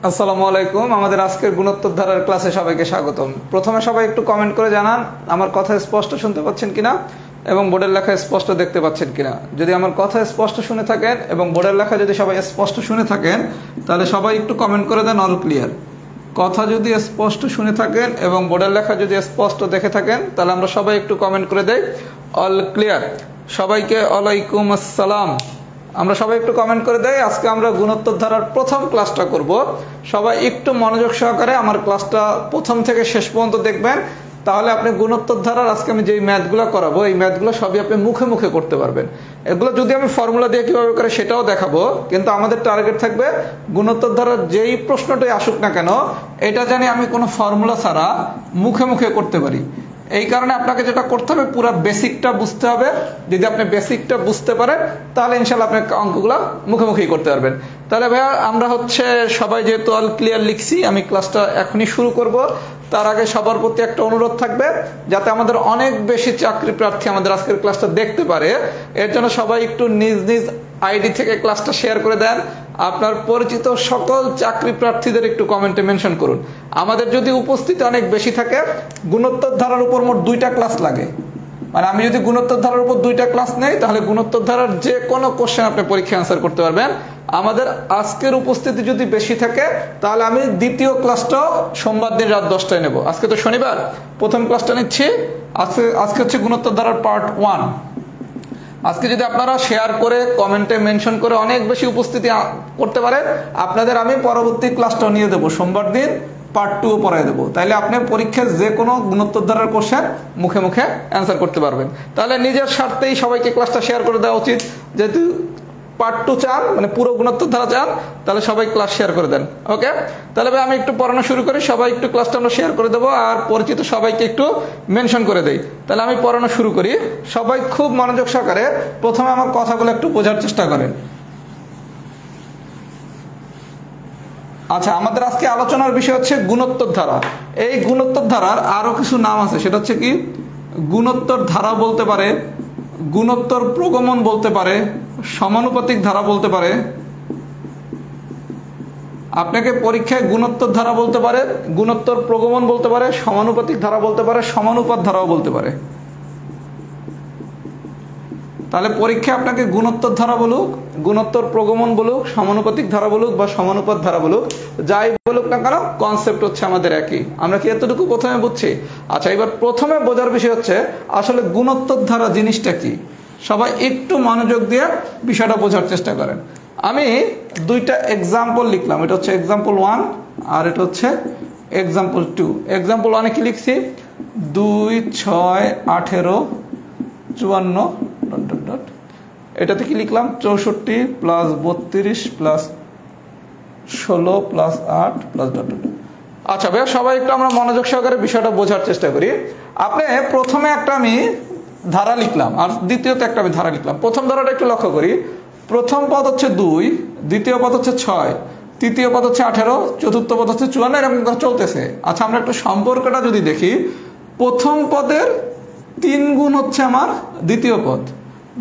আসসালামু আলাইকুম। আমাদের আজকের গুণোত্তর ধারার ক্লাসে সবাইকে স্বাগতম। প্রথমে সবাই একটু কমেন্ট করে জানান আমার কথা স্পষ্ট শুনতে পাচ্ছেন কিনা এবং বোর্ডের লেখা স্পষ্ট দেখতে পাচ্ছেন কিনা। যদি আমার কথা স্পষ্ট শুনে থাকেন এবং বোর্ডের লেখা যদি সবাই স্পষ্ট শুনে থাকেন তাহলে সবাই একটু কমেন্ট করে দেন অল ক্লিয়ার। কথা যদি স্পষ্ট শুনে থাকেন এবং বোর্ডের লেখা যদি স্পষ্ট দেখে থাকেন তাহলে আমরা সবাই একটু কমেন্ট করে দেই অল ক্লিয়ার। সবাইকে ওয়ালাইকুম আসসালাম। আমরা সবাই একটু কমেন্ট করে দেই। আজকে আমরা গুণোত্তর ধারার প্রথম ক্লাসটা করব। সবাই একটু মনোযোগ সহকারে আমার ক্লাসটা প্রথম থেকে শেষ পর্যন্ত দেখবেন, তাহলে আপনি গুণোত্তর ধারার আজকে আমি যেই ম্যাথগুলো করাবো এই ম্যাথগুলো সবই আপনি মুখে মুখে করতে পারবেন। এগুলো যদি আমি ফর্মুলা দিয়ে কীভাবে করে সেটাও দেখাবো, কিন্তু আমাদের টার্গেট থাকবে গুণোত্তর ধারার যেই প্রশ্নটাই আসুক না কেন এটা জানি আমি কোনো ফর্মুলা ছাড়া মুখে মুখে করতে পারি। এই কারণে আপনাকে যেটা করতে হবে পুরো বেসিকটা বুঝতে হবে। যদি আপনি বেসিকটা বুঝতে পারেন তাহলে ইনশাল্লাহ আপনি অঙ্কগুলো মুখোমুখি করতে পারবেন। তাহলে ভাইয়া আমরা সবাই যেহেতু অল ক্লিয়ার লিখছি, আমি ক্লাসটা এখনই শুরু করব। তার আগে সবার প্রতি একটা অনুরোধ থাকবে, যাতে আমাদের অনেক বেশি চাকরি প্রার্থী আমাদের আজকের ক্লাসটা দেখতে পারে, এর জন্য সবাই একটু নিজ নিজ আইডি থেকে ক্লাসটা শেয়ার করে দেন। আপনার পরিচিত সকল চাকরি প্রার্থীদের একটু কমেন্টে মেনশন করুন। আমাদের যদি উপস্থিতি অনেক বেশি থাকে, গুণোত্তর ধারার উপর মোট 2টা ক্লাস লাগে। মানে আমি যদি গুণোত্তর ধারার উপর 2টা ক্লাস নেই তাহলে গুণোত্তর ধারার যে কোনো কোশ্চেন আপনি পরীক্ষা অ্যান্সার করতে পারবেন। আমাদের আজকের উপস্থিতি যদি বেশি থাকে তাহলে আমি দ্বিতীয় ক্লাসটাও সোমবার দিন রাত 10টায় নেব। আজকে তো শনিবার, প্রথম ক্লাসটা নিচ্ছি। আজকে হচ্ছে গুণোত্তর ধারার পার্ট 1। আজকে যদি আপনারা শেয়ার করে কমেন্টে মেনশন করে অনেক বেশি উপস্থিতি করতে পারেন, আপনাদের আমি পরবর্তী ক্লাসটাও নিয়ে দেবো, সোমবার দিন পার্ট 2 পড়াই দেবো। তাইলে আপনি পরীক্ষার যে কোনো গুণোত্তর ধারার কোশ্চেন মুখে মুখে অ্যান্সার করতে পারবেন। তাহলে নিজের স্বার্থেই সবাইকে ক্লাসটা শেয়ার করে দেওয়া উচিত। যেহেতু পার্ট 2 চান, মানে পুরো গুণোত্তর ধারা চান, তাহলে সবাই ক্লাস শেয়ার করে দেন। ওকে, তাহলে ভাই আমি একটু পড়ানো শুরু করি। সবাই একটু ক্লাসটা আমরা শেয়ার করে দেবো আর পরিচিত সবাইকে একটু মেনশন করে দেই। তাহলে আমি পড়ানো শুরু করি। সবাই খুব মনোযোগ সহকারে প্রথমে আমার কথাগুলো একটু বোঝার চেষ্টা করেন। আচ্ছা, আমাদের আজকে আলোচনার বিষয় হচ্ছে গুণোত্তর ধারা। এই গুণোত্তর ধারার আরো কিছু নাম আছে, সেটা হচ্ছে কি গুণোত্তর ধারা বলতে পারে, গুণোত্তর প্রগমন বলতে পারে, সমানুপাতিক ধারা বলতে পারে। আপনাকে পরীক্ষায় গুণোত্তর ধারা বলতে পারে, গুণোত্তর প্রগমন বলতে পারে, সমানুপাতিক ধারা বলতে পারে, সমানুপাত ধারাও বলতে পারে। তাহলে পরীক্ষায় আপনাকে গুণোত্তর ধারা বলুক, গুণোত্তর প্রগমন বলুক, সমানুপাতিক ধারা বলুক বা সমানুপাত ধারা বলুক, যাই বলুক না কেন কনসেপ্ট হচ্ছে আমাদের একই। আমরা কি এতটুকু প্রথমে বুঝছি? আচ্ছা, এবার প্রথমে বোঝার বিষয় হচ্ছে আসলে গুণোত্তর ধারা জিনিসটা কি। সবাই একটু মনোযোগ দিয়ে বিষয়টা বোঝার চেষ্টা করেন। আমি 2টা এক্সাম্পল লিখলাম, এটা হচ্ছে এক্সাম্পল 1 আর এটা হচ্ছে এক্সাম্পল 2। এক্সাম্পল 1 কি লিখছি? 2, 6, 18, 54 ... এটাতে কি লিখলাম? 64 প্লাস 32 প্লাস 16 প্লাস 8 প্লাস ... আচ্ছা ভাইয়া, সবাই একটু আমরা মনোযোগ সহকারে বিষয়টা বোঝার চেষ্টা করি। আপনি প্রথমে একটা আমি ধারা লিখলাম আর দ্বিতীয়তে একটা আমি ধারা লিখলাম। প্রথম ধারাটা একটু লক্ষ্য করি। প্রথম পদ হচ্ছে 2, দ্বিতীয় পদ হচ্ছে 6, তৃতীয় পদ হচ্ছে 18, চতুর্থ পদ হচ্ছে 54, এরকম চলতেছে। আচ্ছা, আমরা একটু সম্পর্কটা যদি দেখি, প্রথম পদের 3 গুণ হচ্ছে আমার দ্বিতীয় পদ।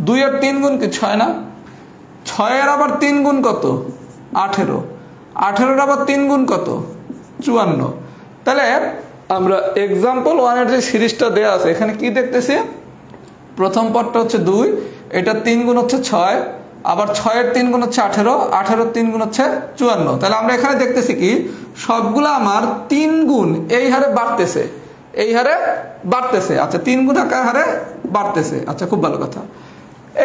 2 এর 3 গুণ কি 6 না? 6 এর আবার 3 গুণ কত? 18, 18 এর আবার 3 গুণ কত? 54। তাহলে আমরা এক্সাম্পল 1 এর যে সিরিজটা দেওয়া আছে এখানে কি দেখতেছি? প্রথম পদটা হচ্ছে 2, এটা 3 গুণ হচ্ছে 6, আবার 6 এর 3 গুণ হচ্ছে 18, 18 এর 3 গুণ হচ্ছে 54। তাহলে আমরা এখানে দেখতেছি কি সবগুলো আমার 3 গুণ এই হারে বাড়তেছে, এই হারে বাড়তেছে। আচ্ছা, 3 গুণ হারে বাড়তেছে। আচ্ছা, খুব ভালো কথা।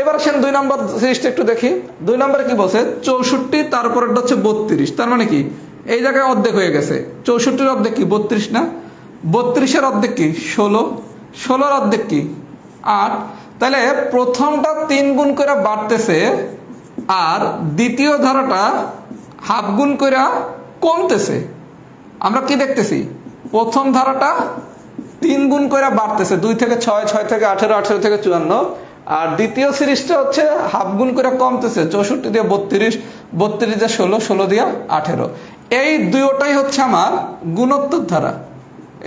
এবার আসেন 2 নম্বর সিরিজটা একটু দেখি। 2 নম্বরে কি বলছে? 64, তারপরেরটা হচ্ছে 32। তার মানে কি এই জায়গায় অর্ধেক হয়ে গেছে। 64 এর অর্ধেক কি 32 না? 32 এর অর্ধেক কি 16, 16 এর অর্ধেক কি 8। তাহলে প্রথমটা 3 গুণ করে বাড়তেছে আর দ্বিতীয় ধারাটা হাফ গুণ করে কমতেছে। আমরা কি দেখতেছি? প্রথম ধারাটা 3 গুণ করে বাড়তেছে, 2 থেকে 6, 6 থেকে 18, 18 থেকে 54, আর দ্বিতীয় সিরিজটা হচ্ছে হাফ গুণ করে কমতেছে, 64 দিয়ে 32, 32 দিয়ে 16, 16 দিয়ে 18। এই দুটোটাই হচ্ছে আমার গুণোত্তর ধারা,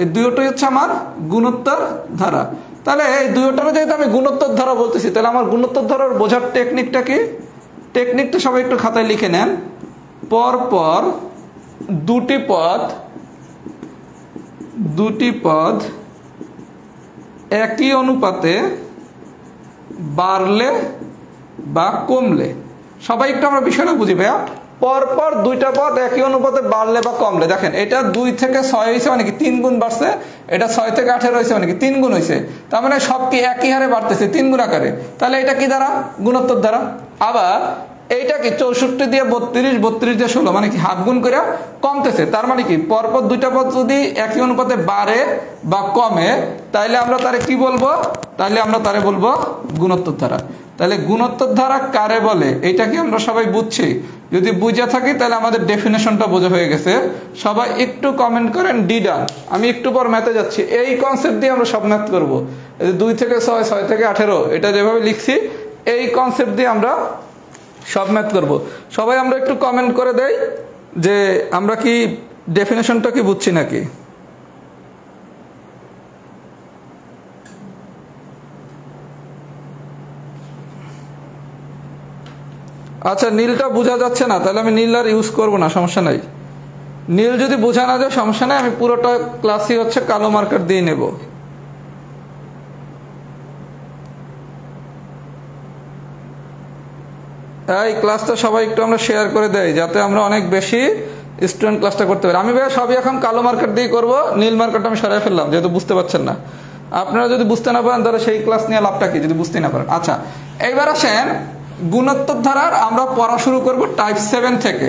এই দুটোটাই হচ্ছে আমার গুণোত্তর ধারা। তাহলে এই দুটোটারে যেহেতু আমি গুণোত্তর ধারা বলতেছি, তাহলে আমার গুণোত্তর ধারার বোঝার টেকনিকটা কি? টেকনিকটা সবাই একটু খাতায় লিখে নেন। পর পর দুটি পদ একই অনুপাতে বাড়লে বা কমলে, সবাই একটু আমরা বিষয়টা বুঝি ভাইয়া। পরপর দুইটা পদ একই অনুপাতে বাড়লে বা কমলে, দেখেন এটা 2 থেকে 6 হয়েছে মানে কি 3 গুণ বাড়ছে, এটা 6 থেকে 18 হয়েছে মানে কি 3 গুণ হয়েছে, তার মানে সব কি একই হারে বাড়তেছে 3 গুণ আকারে, তাহলে এটা কি দ্বারা? গুণোত্তর দ্বারা। আবার এইটা কি 64 দিয়ে 32, 32 দিয়ে 16 মানে কি হাফ গুণ করে কমতেছে, তার মানে কি পরপর দুইটা পদ যদি একই অনুপাতে বাড়ে বা কমে তাইলে আমরা তারে কি বলবো? তাইলে আমরা তারে বলবো গুণোত্তর ধারা। তাহলে গুণোত্তর ধারা কারে বলে এটা কি আমরা সবাই বুঝছি? যদি বুঝে থাকি তাহলে আমাদের ডেফিনেশনটা বোঝা হয়ে গেছে। সবাই একটু কমেন্ট করেন ডি ডান। আমি একটু পর ম্যাথে যাচ্ছি, এই কনসেপ্ট দিয়ে আমরা সব ম্যাথ করবো। 2 থেকে 6, 6 থেকে 18 এটা যেভাবে লিখছি এই কনসেপ্ট দিয়ে আমরা সব ম্যাথ করব। সবাই আমরা একটু কমেন্ট করে দেই যে আমরা কি ডেফিনেশনটা কি বুঝছি নাকি। আচ্ছা, নীলটা বোঝা যাচ্ছে না, তাহলে আমি নীল আর ইউজ করবো না, সমস্যা নাই। নীল যদি বোঝা না যায় সমস্যা নাই, আমি পুরোটা ক্লাসই হচ্ছে কালো মার্কার দিয়ে নেব। এই ক্লাসটা সবাই একটু আমরা শেয়ার করে দেই যাতে আমরা অনেক বেশি স্টুডেন্ট ক্লাসটা করতে পারি। আমি ভাইয়া সবই এখন কালো মার্কার দিয়ে করবো, নীল মার্কারটা আমি সরাই ফেললাম যেহেতু বুঝতে পারছেন না। আপনারা যদি বুঝতে না পারেন তাহলে সেই ক্লাস নিয়ে লাভটা কি যদি বুঝতে না পারেন। আচ্ছা, এইবার আসেন গুণোত্তর ধারার আমরা পড়া শুরু করব টাইপ 7 থেকে।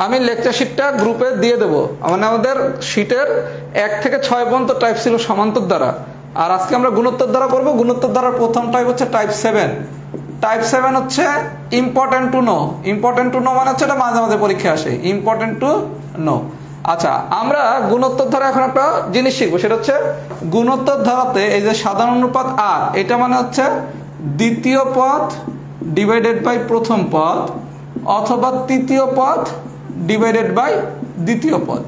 আমি লেকচার শিটটা গ্রুপে দিয়ে দেবো। মানে আমাদের শিটের 1 থেকে 6 পর্যন্ত টাইপ ছিল সমান্তর ধারা, আর আজকে আমরা গুণোত্তর ধারা করবো। গুণোত্তর ধারার প্রথম টাইপ হচ্ছে টাইপ 7। টাইপ 7 হচ্ছে important to know. Important to know মানে হচ্ছে এটা মাঝে মাঝে পরীক্ষা আসে, ইম্পর্টেন্ট টু নো। আচ্ছা, আমরা গুণোত্তর ধারা এখন একটা জিনিস শিখবো, সেটা হচ্ছে গুণোত্তর ধারাতে এই যে সাধারণ অনুপাত আর, এটা মানে হচ্ছে দ্বিতীয় পদ ডিভাইডেড বাই প্রথম পদ অথবা তৃতীয় পদ ডিভাইডেড বাই দ্বিতীয় পদ।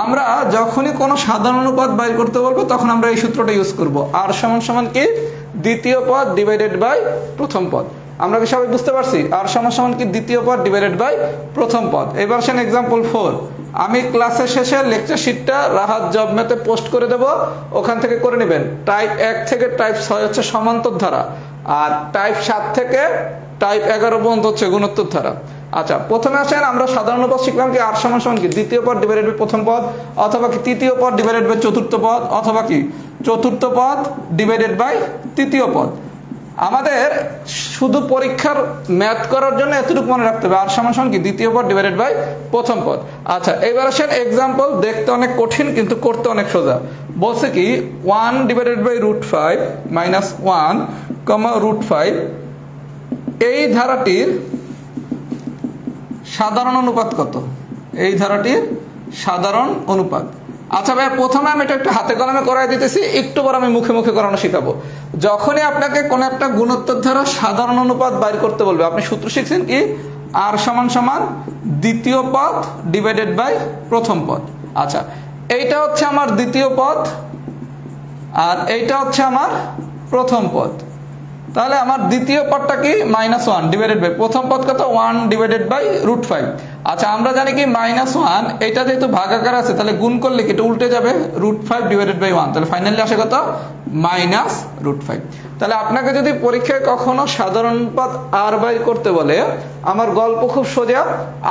আমরা যখনই কোনো সাধারণ অনুপাত বাইর করতে বলবো তখন আমরা এই সূত্রটা ইউজ করব, আর সমান সমান কি দ্বিতীয় পদ ডিভাইডেড বাই প্রথম পদ। আমরা কি সবাই বুঝতে পারছি? আর সমান সমান কি দ্বিতীয় পদ ডিভাইডেড বাই প্রথম পদ। এবার আসেন এক্সাম্পল 4। আমি ক্লাসের শেষে লেকচার শিটটা রাহাত জব ম্যাথে পোস্ট করে দেব, ওখান থেকে করে নেবেন। টাইপ 1 থেকে টাইপ 6 হচ্ছে সমান্তর ধারা, আর টাইপ 7 থেকে টাইপ 11 পর্যন্ত হচ্ছে গুণোত্তর ধারা। আচ্ছা, প্রথমে আসেন আমরা সাধারণ অনুপাত শিখলাম কি আর সমান সমান কি দ্বিতীয় পদ ডিভাইডেড বাই প্রথম পদ, অথবা কি তৃতীয় পদ ডিভাইডেড বাই চতুর্থ পদ, অথবা কি চতুর্থ পদ ডিভাইডেড বাই তৃতীয় পদ। আমাদের শুধু পরীক্ষার ম্যাথ করার জন্য এতটুকু মনে রাখতে হবে, আর সমান সমান কি দ্বিতীয় পদ ডিভাইডেড বাই প্রথম পদ। আচ্ছা, এবার আসেন এক্সাম্পল, দেখতে অনেক কঠিন কিন্তু করতে অনেক সোজা। বলছে কি 1 ডিভাইডেড বাই √5 মাইনাস 1 কমা √5 এই ধারাটির সাধারণ অনুপাত কত? এই ধারাটির সাধারণ অনুপাত। আচ্ছা ভাই, প্রথমে আমি এটা একটু হাতে কলমে করাই দিতেছি, একটু পর আমি মুখে মুখে করানো শিখাবো। যখনই আপনাকে কোন একটা গুণোত্তর ধারা সাধারণ অনুপাত বাইর করতে বলবে, আপনি সূত্র শিখছেন কি আর সমান সমান দ্বিতীয় পদ ডিভাইডেড বাই প্রথম পদ। আচ্ছা, এইটা হচ্ছে আমার দ্বিতীয় পদ আর এইটা হচ্ছে আমার প্রথম পদ। তাহলে আমার দ্বিতীয় পদটা কি -1 ডিভাইডেড বাই প্রথম পদ কত 1 ডিভাইডেড বাই √5। আচ্ছা, আমরা জানি কি -1 এটা যেহেতু ভাগাকার আছে তাহলে গুণ করলে কি এটা উল্টে যাবে, √5 ডিভাইডেড বাই 1, তাহলে ফাইনালি আসে কত -√5। তাহলে আপনাকে যদি পরীক্ষায় কখনো সাধারণ পদ আর বাই করতে বলে, আমার গল্প খুব সোজা,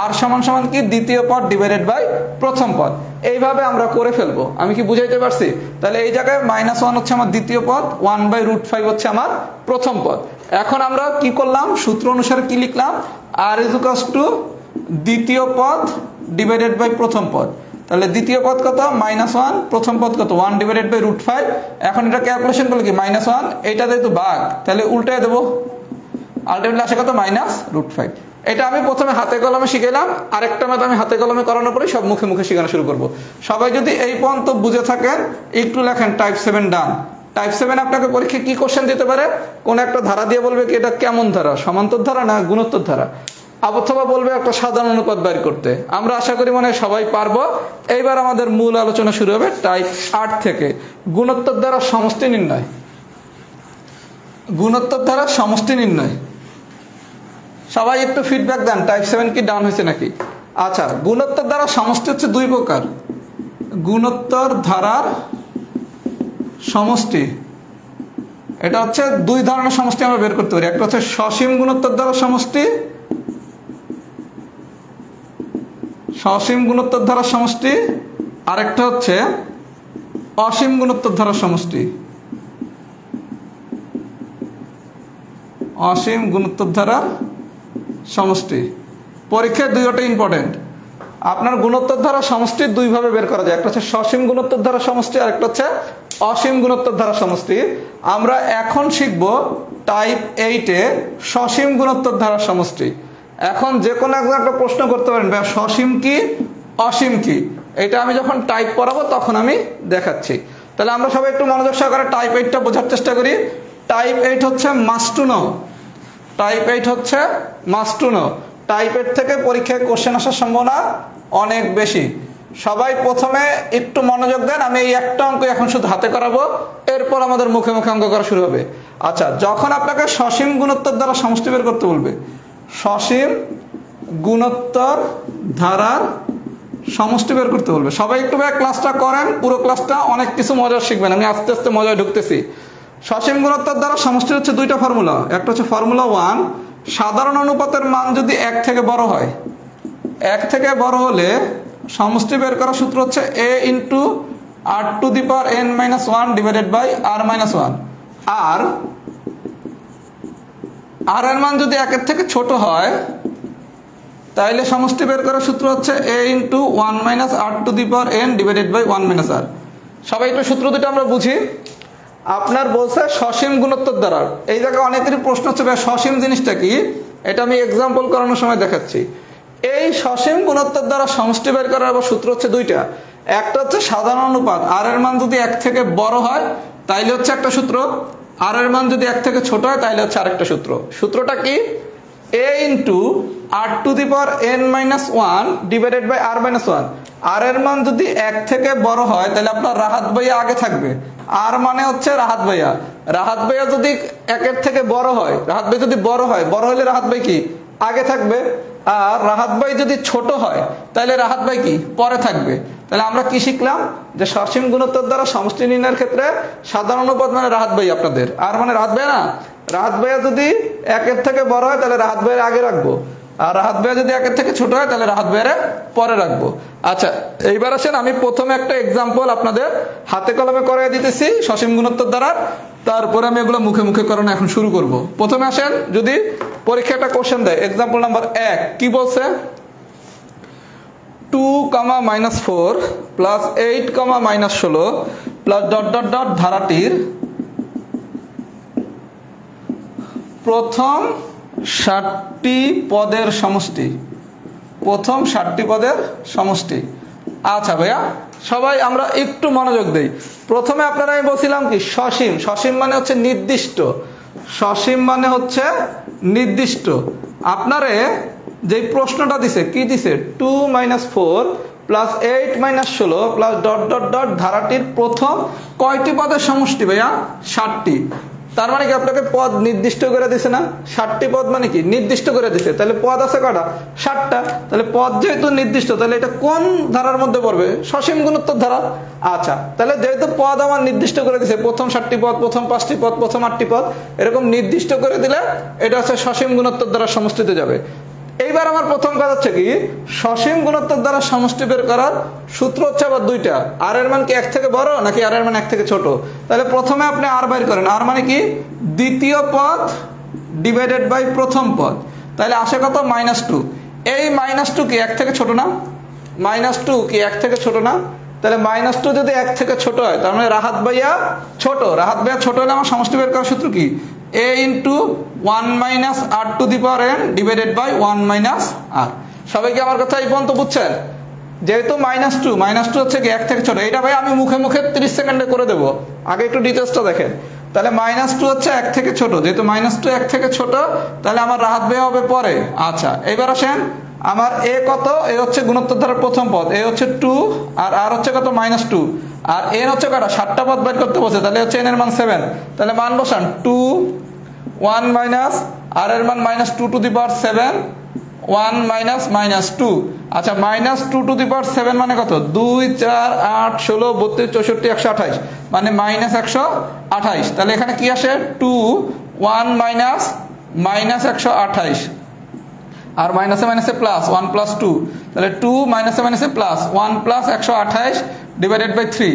আর সমান সমান কি দ্বিতীয় পদ ডিভাইডেড বাই প্রথম পদ, এইভাবে আমরা করে ফেলবো। আমি কি বুঝাইতে পারছি? তাহলে এই জায়গায় -1 হচ্ছে আমার দ্বিতীয় পদ, 1/√5 হচ্ছে আমার প্রথম পদ। এখন আমরা কি করলাম, সূত্র অনুসারে কি লিখলাম, r = দ্বিতীয় পদ ডিভাইডেড বাই প্রথম পদ। তাহলে দ্বিতীয় পদ কত -1, প্রথম পদ কত 1 ডিভাইডেড বাই √5। এখন এটা ক্যালকুলেশন করলে কি -1, এটা যেহেতু ভাগ তাহলে উল্টায় দেবো, আলটিমেটলি আসে কত -√5। এটা আমি প্রথমে হাতে কলমে শিখাইলাম, আরেকটা ম্যাথ আমি হাতে কলমে করানোর পরে সব মুখে মুখে শেখানো শুরু করব। সবাই যদি এই পর্যন্ত বুঝে থাকেন একটু লেখেন টাইপ 7 ডান। টাইপ 7 আপনাকে পরীক্ষায় কি কোশ্চেন দিতে পারে, কোন একটা ধারা দিয়ে বলবে কি এটা কেমন ধারা, সমান্তর ধারা না গুণোত্তর ধারা, অথবা বলবে একটা সাধারণ অনুপাত বের করতে। আমরা আশা করি মনে সবাই পারবো। এইবার আমাদের মূল আলোচনা শুরু হবে টাইপ 8 থেকে, গুণোত্তর দ্বারা সমষ্টি নির্ণয়। গুণোত্তর দ্বারা সমষ্টি নির্ণয়। সবাই একটু ফিডব্যাক দেন টাইপ 7 কি ডান হয়েছে নাকি। আচ্ছা, গুণোত্তর ধারার সমষ্টি হচ্ছে দুই প্রকার। গুণোত্তর ধারার সমষ্টি, এটা হচ্ছে দুই ধরনের সমষ্টি আমরা বের করতে পারি। একটা হচ্ছে সসীম গুণোত্তর ধারার সমষ্টি, সসীম গুণোত্তর ধারার সমষ্টি, আরেকটা হচ্ছে অসীম গুণোত্তর ধারার সমষ্টি। অসীম গুণোত্তর ধারার সমষ্টি পরীক্ষায় দুইটা ইম্পর্টেন্ট। আপনার গুণোত্তর ধারার সমষ্টি দুইভাবে বের করা যায়, একটা হচ্ছে সসীম গুণোত্তর ধারার সমষ্টি, আর একটা হচ্ছে অসীম গুণোত্তর ধারার সমষ্টি। আমরা এখন শিখব টাইপ 8-এ সসীম গুণোত্তর ধারার সমষ্টি। এখন যে কোনো একটা প্রশ্ন করতে পারেন, সসীম কি অসীম কি, এটা আমি যখন টাইপ পড়াবো তখন আমি দেখাচ্ছি। তাহলে আমরা সবাই একটু মনোযোগ সহকারে টাইপ 8টা বোঝার চেষ্টা করি। টাইপ 8 হচ্ছে মাস্ট টু নো। টাইপ 8 হচ্ছে মাস্ট টু নো। টাইপ 8 থেকে পরীক্ষায় কোশ্চেন আসার সম্ভাবনা অনেক বেশি। সবাই প্রথমে একটু মনোযোগ দেন, আমি এই একটা অঙ্ক এখন শুধু হাতে করাবো, এরপর আমাদের মুখে মুখে অঙ্ক করা শুরু হবে। আচ্ছা, যখন আপনাকে সসীম গুণোত্তর দ্বারা সমষ্টি বের করতে বলবে, সসীম গুণোত্তর ধারার সমষ্টি বের করতে বলবে, সবাই একটু ক্লাসটা করেন, পুরো ক্লাসটা অনেক কিছু মজা শিখবেন। আমি আস্তে আস্তে মজায় ঢুকতেছি। সসীম গুণোত্তর দ্বারা সমষ্টি হচ্ছে দুইটা ফর্মুলা। একটা হচ্ছে ফর্মুলা 1, সাধারণ অনুপাতের মান যদি 1 থেকে বড় হয়, 1 থেকে বড় হলে সমষ্টি বের করার সূত্র হচ্ছে a into r to the power n-1 divided by r-1। আর এর মান যদি 1 থেকে ছোট হয়, তাইলে সমষ্টি বের করার সূত্র হচ্ছে a into 1 - r to the power n divided by 1 - r। সবাই একটু সূত্র দুটো আমরা বুঝি। আপনার বলছে সসীম গুণোত্তর দ্বারা, এই জায়গায় অনেকেরই প্রশ্ন হচ্ছে ভাই সসীম জিনিসটা কি, এটা আমি এক্সাম্পল করানোর সময় দেখাচ্ছি। এই সসীম গুণোত্তর দ্বারা সমষ্টি বের করার সূত্র হচ্ছে দুইটা। একটা হচ্ছে সাধারণ অনুপাত, আর এর মান যদি 1 থেকে বড় হয় তাইলে হচ্ছে একটা সূত্র, আর এর মান যদি 1 থেকে ছোট হয় তাইলে হচ্ছে আরেকটা সূত্র। সূত্রটা কি? a into r to the power n-1 divided by r-1। আর এর মান যদি 1 থেকে বড় হয় তাহলে আপনার রাহাত ভাইয়া আগে থাকবে। আর মানে হচ্ছে রাহাত ভাইয়া, রাহাত ভাইয়া যদি 1 থেকে বড় হয়, রাহাত ভাই যদি বড় হয়, বড় হলে রাহাত ভাই কি আগে থাকবে। আর রাহাত ভাই যদি ছোট হয় তাহলে রাহাত ভাই কি পরে থাকবে। তাহলে আমরা কি শিখলাম, যে সসীম গুণোত্তর দ্বারা সমষ্টি নির্ণয়ের ক্ষেত্রে সাধারণ অনুপাত মানে রাহাত ভাই আপনাদের, আর মানে রাহাত ভাই না, রাহাত ভাইয়া যদি 1 থেকে বড় হয় তাহলে রাহাত ভাইয়ের আগে রাখবো, আর রাহাত ভাইয়া যদি 1 থেকে ছোট হয় তাহলে রাহাত ভাইয়ের পরে রাখবো। আচ্ছা, এইবার আসেন আমি প্রথমে একটা এক্সাম্পল আপনাদের হাতে কলমে করাই দিতেছি সসীম গুণোত্তর দ্বারা, তারপরে আমি এগুলো মুখে মুখে করানো এখন শুরু করব। প্রথমে আসেন, যদি পরীক্ষা একটা কোশ্চেন দেয়, এক্সাম্পল নাম্বার 1 কি বলছে, 2, -4 plus 8, -16 plus dot dot dot ধারাটির প্রথম 60টি পদের সমষ্টি। প্রথম 60টি পদের সমষ্টি। আচ্ছা ভাইয়া, সবাই আমরা একটু মনোযোগ দেই। প্রথমে আপনারা আমি বলছিলাম কি সসীম, সসীম মানে হচ্ছে নির্দিষ্ট, সসীম মানে হচ্ছে নির্দিষ্ট। আপনারে যে প্রশ্নটা দিছে কি দিছে, 2 - 4 plus 8 - 16 plus dot dot dot ধারাটির প্রথম কয়টি পদের সমষ্টি ভাইয়া? 60টি। তার মানে কি আপনাকে পদ নির্দিষ্ট করে দিছে না, 60টি পদ মানে কি নির্দিষ্ট করে দিছে। তাহলে পদ আছে কয়টা? 60টা। তাহলে পদ যেহেতু নির্দিষ্ট, তাহলে এটা কোন ধারার মধ্যে পড়বে? সসীম গুণোত্তর ধারা। আচ্ছা, তাহলে যেহেতু পদ আমার নির্দিষ্ট করে দিছে, প্রথম 60টি পদ, প্রথম 5টি পদ, প্রথম 8টি পদ, এরকম নির্দিষ্ট করে দিলে এটা হচ্ছে সসীম গুণোত্তর দ্বারা সমষ্টিতে যাবে। এইবার আমার প্রথম কাজ হচ্ছে কি, সসীম গুণোত্তর দ্বারা সমষ্টি বের করার সূত্র হচ্ছে আবার দুইটা। আর এর মান কি 1 থেকে বড় নাকি আর এর মান 1 থেকে ছোট? তাহলে প্রথমে আপনি আর বের করেন, আর মানে কি দ্বিতীয় পদ ডিভাইডেড বাই প্রথম পদ। তাহলে আসে কত? -2। এই -2 কি 1 থেকে ছোট না? -2 কি 1 থেকে ছোট না? তাহলে -2 যদি 1 থেকে ছোট হয়, তার মানে রাহাত ভাইয়া ছোট, রাহাত ভাইয়া ছোট হলে আমার সমষ্টি বের করার সূত্র কি? a into 1 - r to the power n divided by 1 - r। সবাই কি আমার কথা এই পর্যন্ত বুঝছেন? যেহেতু -2 হচ্ছে কি 1 থেকে ছোট, এটা ভাই আমি মুখে মুখে 30 সেকেন্ডে করে দেবো, আগে একটু ডিটেলসটা দেখেন। তাহলে -2 হচ্ছে 1 থেকে ছোট, যেহেতু -2 1 থেকে ছোট, তাহলে আমার রাহাত ভাইয়া হবে পরে। আচ্ছা, এবার আসেন, আমার a কত? এ হচ্ছে গুণোত্তর ধারার প্রথম পদ, এ হচ্ছে 2, আর r হচ্ছে কত? -2, আর n হচ্ছে কটা? 60টা পদ বের করতে বলছে, তাহলে হচ্ছে n এর মান 7। তাহলে মান বসান, 2 1 - r এর মান -2 two the power 7 1 minus minus 2। আচ্ছা -2 টু দি পাওয়ার 7 মানে কত? 2 4 8 16 32 64 128 মানে -128। তাহলে এখানে কি আসে? 2 1 মাইনাস মাইনাস 128 আর মাইনাসে মাইনাসে প্লাস 1 প্লাস 2, তাহলে 2 মাইনাসে মাইনাসে plus 1 plus 128 divided by 3।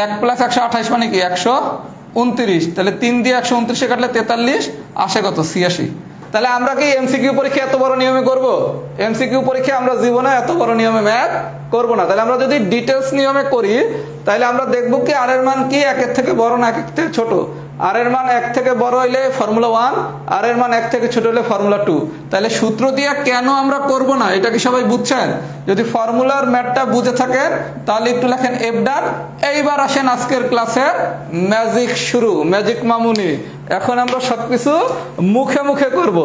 1 plus 128 মানে কি 129। তাহলে 3 দিয়ে 129 কাটলে 43 আসে কত? 86। তাহলে আমরা কি এমসিকিউ পরীক্ষা এত বড় নিয়মে করব? এমসিকিউ পরীক্ষা আমরা জীবনে এত বড় নিয়মে ম্যাথ করব না। তাহলে আমরা যদি ডিটেলস নিয়মে করি তাহলে আমরা দেখব কি আর এর মান কি 1 এর থেকে বড় না 1 এর থেকে ছোট। আর এর মান 1 থেকে বড় হইলে ফর্মুলা 1, আর এর মান 1 থেকে ছোট হলে ফর্মুলা 2। তাহলে সূত্র দিয়ে কেন আমরা করব না এটা কি সবাই বুঝছেন? যদি ফর্মুলার ম্যাথটা বুঝে থাকেন তাহলে একটু লেখেন এফ ডান। এইবার আসেন আজকের ক্লাসে ম্যাজিক শুরু, ম্যাজিক মামুনি। এখন আমরা সবকিছু মুখে মুখে করব।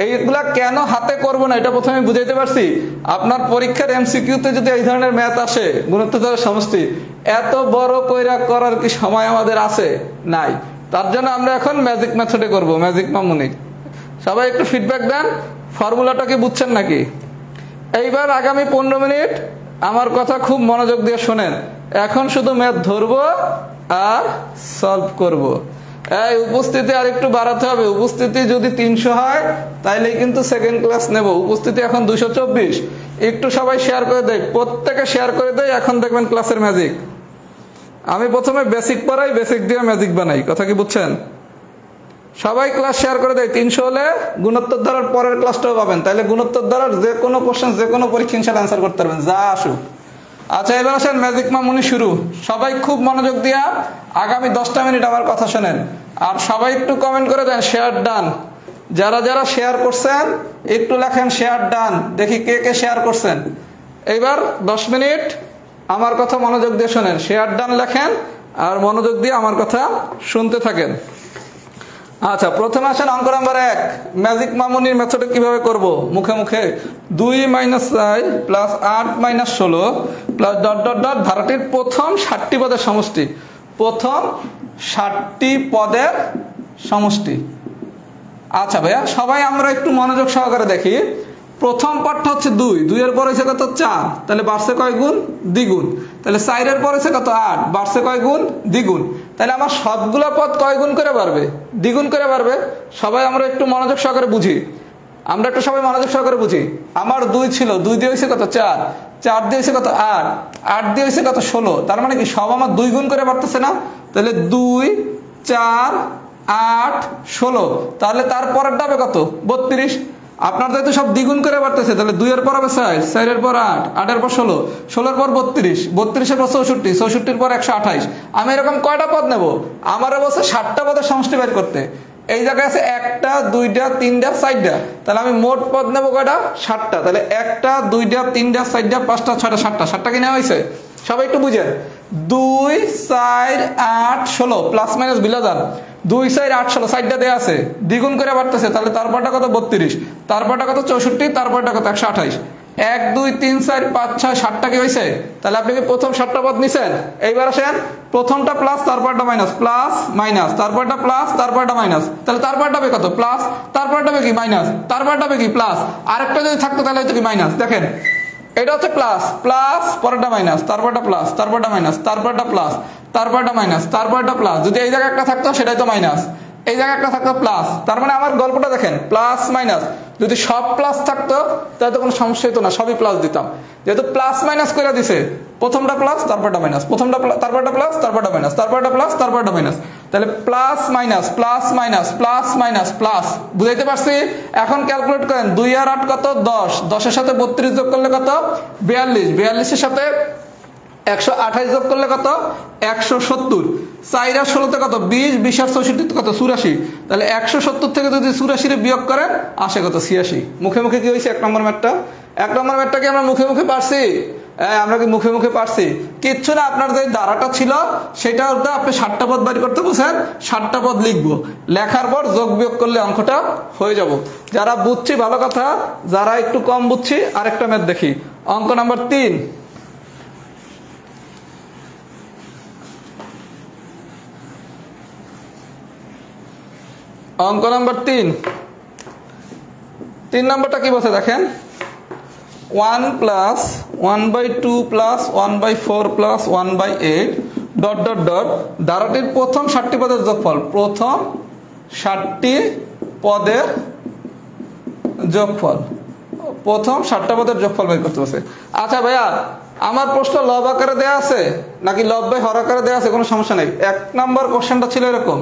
এইগুলা কেন হাতে করব না এটা প্রথমে বুঝাইতে পারছি। আপনার পরীক্ষার এমসিকিউতে যদি এই ধরনের ম্যাথ আসে গুণোত্তর দ্বারা সমষ্টি, এত বড় কইরা করার কি সময় আমাদের আছে? নাই। তার জন্য আমরা এখন ম্যাজিক মেথডে করব, ম্যাজিক মামুনি। সবাই একটু ফিডব্যাক দেন, ফর্মুলাটা কি বুঝছেন নাকি? এইবার আগামী 15 মিনিট আমার কথা খুব মনোযোগ দিয়ে শোনেন। এখন শুধু ম্যাথ ধরবো আর সলভ করব। এই উপস্থিতি আর একটু বাড়াতে হবে। উপস্থিতি যদি 300 হয় তাইলে কিন্তু সেকেন্ড ক্লাস নেব। উপস্থিতি এখন 224। একটু সবাই শেয়ার করে দেয়, প্রত্যেকে শেয়ার করে দেয়। এখন দেখবেন ক্লাসের ম্যাজিক। আমি প্রথমে বেসিক পড়াই, বেসিক দিয়ে ম্যাজিক বানাই। কথা কি বুঝছেন? সবাই ক্লাস শেয়ার করে দেয়। 300 হলে গুণোত্তর ধারার পরের ক্লাসটাও পাবেন। তাহলে গুণোত্তর ধারার যে কোনো কোশ্চেন, যে কোনো পরীক্ষা ইনশাআল্লাহ অ্যান্সার করতে পারবেন, যা আসুক। আচ্ছা এবার আসেন ম্যাজিক মামুনি শুরু। সবাই খুব মনোযোগ দিয়া আগামী 10টা মিনিট আমার কথা শোনেন। আর সবাই একটু কমেন্ট করে দেন শেয়ার ডান। যারা যারা শেয়ার করছেন একটু লেখেন শেয়ার ডান, দেখি কে কে শেয়ার করছেন। এইবার 10 মিনিট আমার কথা মনোযোগ দিয়ে শোনেন, শেয়ার ডান লেখেন আর মনোযোগ দিয়ে আমার কথা শুনতে থাকেন। আচ্ছা প্রথমে আসেন অঙ্ক নাম্বার 1, ম্যাজিক মামুনির মেথডে কিভাবে করব? মুখে মুখে 2 - 4 plus 8 - 16 plus dot dot dot ধারাটির প্রথম 60টি পদের সমষ্টি। প্রথম 60টি পদের সমষ্টি। আচ্ছা ভাইয়া সবাই আমরা একটু মনোযোগ সহকারে দেখি। প্রথম পদটা হচ্ছে 2, 2 এর পর হয়েছে কত? 4, তাহলে বাড়ছে কয় গুণ? দ্বিগুণ। তাহলে 4 এর পর হয়েছে কত? 8, বাড়ছে কয় গুণ? দ্বিগুণ। তাহলে আমার সবগুলো পদ কয় গুণ করে বাড়বে? দ্বিগুণ করে বাড়বে। সবাই আমরা একটু মনোযোগ সহকারে বুঝি। আমরা একটু সবাই মনোযোগ সহকারে বুঝি। আমার 2 ছিল, 2 দিয়ে হয়েছে কত? 4, 4 দিয়ে হয়েছে কত? 8, 8 দিয়ে হয়েছে কত? 16। তার মানে কি সব আমার 2 গুণ করে বাড়তেছে না? তাহলে 2 4 8 16। তাহলে তার পরেরটা হবে কত? 32। আপনার তো সব দ্বিগুণ করে বাড়তেছে। তাহলে 2 এর পর হবে 4, 4 এর পর 8, 8 এর পর 16, 16 এর পর 32, 32 এর পর 64, 64 এর পর 128। আমি এরকম কয়টা পদ নেব? আমার অবশ্য 60টা পদের সমষ্টি বের করতে। এই জায়গায় আছে 1টা 2টা 3টা 4টা। তাহলে আমি মোট পদ নেব কয়টা? 60টা। তাহলে 1টা 2টা 3টা 4টা 5টা 6টা 7টা। 7টা কি নেওয়া হয়েছে? সবাই একটু বুঝেন। 2 4 8 16 প্লাস মাইনাস বিলা যান। 2 4 8 16 4টা দেয়া আছে, দ্বিগুণ করে বাড়তেছে। তাহলে তারপরটা কত? 32, তারপরটা কত? 64, তারপরটা কত? 128। 1 2 3 4 5 6 7টা কি হয়েছে? তাহলে আপনি কি প্রথম 7টা পদ নিছেন? এইবার আসেন প্রথমটা প্লাস, তারপরটা মাইনাস, প্লাস মাইনাস, তারপরটা প্লাস, তারপরটা মাইনাস। তাহলে তারপরটা হবে কত? প্লাস, তারপরটা হবে কি? মাইনাস, তারপরটা হবে কি? প্লাস। আরেকটা যদি থাকতো তাহলে হয়তো কি? মাইনাস। দেখেন এটা হচ্ছে প্লাস, প্লাস পরেরটা মাইনাস, তারপরটা প্লাস, তারপরটা মাইনাস, তারপরটা প্লাস, তারপরটা মাইনাস, তারপরটা প্লাস। যদি এই জায়গায় একটা থাকতো সেটাই তো মাইনাস, এই জায়গায় একটা থাকতো প্লাস। তার মানে আমার গল্পটা দেখেন প্লাস মাইনাস। যদি সব প্লাস থাকতো তাহলে তো কোনো সমস্যা হতো না, সবই প্লাস দিতাম। যেহেতু প্লাস মাইনাস করে দিছে, প্রথমটা প্লাস তারপরটা মাইনাস, প্রথমটা তারপরটা প্লাস, তারপরটা মাইনাস, তারপরটা প্লাস, তারপরটা মাইনাস। তাহলে plus minus, plus minus, plus minus plus. বুঝাইতে পারছি? এখন ক্যালকুলেট করেন 2 আর 8 কত? 10, 10 এর সাথে 32 যোগ করলে কত? 42, 42 এর সাথে 128 যোগ করলে কত? 170। 4 আর 16 তে কত? 20, 20 আর 64 কত? 84। তাহলে 170 থেকে যদি 84 বিয়োগ করেন আসে কত? 86। মুখে মুখে কি হয়েছে? 1 নম্বর ম্যাথটা। 1 নম্বর ম্যাথটা কি আমরা মুখে মুখে পারছি? আমরা কি মুখে মুখে পারছি? কিচ্ছু না। আপনার যে ধারাটা ছিল সেটা আপনি 60টা পদ বের করতে বলছেন, 60টা পদ লিখবো। লেখার পর যোগ বিয়োগ করলে অঙ্কটা হয়ে যাব। যারা বুঝছি ভালো কথা, যারা একটু কম বুঝছি আরেকটা ম্যাথ দেখি। অঙ্ক নাম্বার 3। অঙ্ক নাম্বার 3 নম্বরটা কি বলছে দেখেন। 1 plus 1/2 plus 1/4 plus 1/8 dot dot dot ধারাটির প্রথম 60টি পদের যোগফল, প্রথম 60টি পদের যোগফল, প্রথম 60টা পদের যোগফল বের করতে বলছে। আচ্ছা ভাইয়া, আমার প্রশ্ন লব আকারে দেয়া আছে নাকি লব বাই হর আকারে দেয়া আছে? কোনো সমস্যা নেই। 1 নম্বর কোশ্চেনটা ছিল এরকম।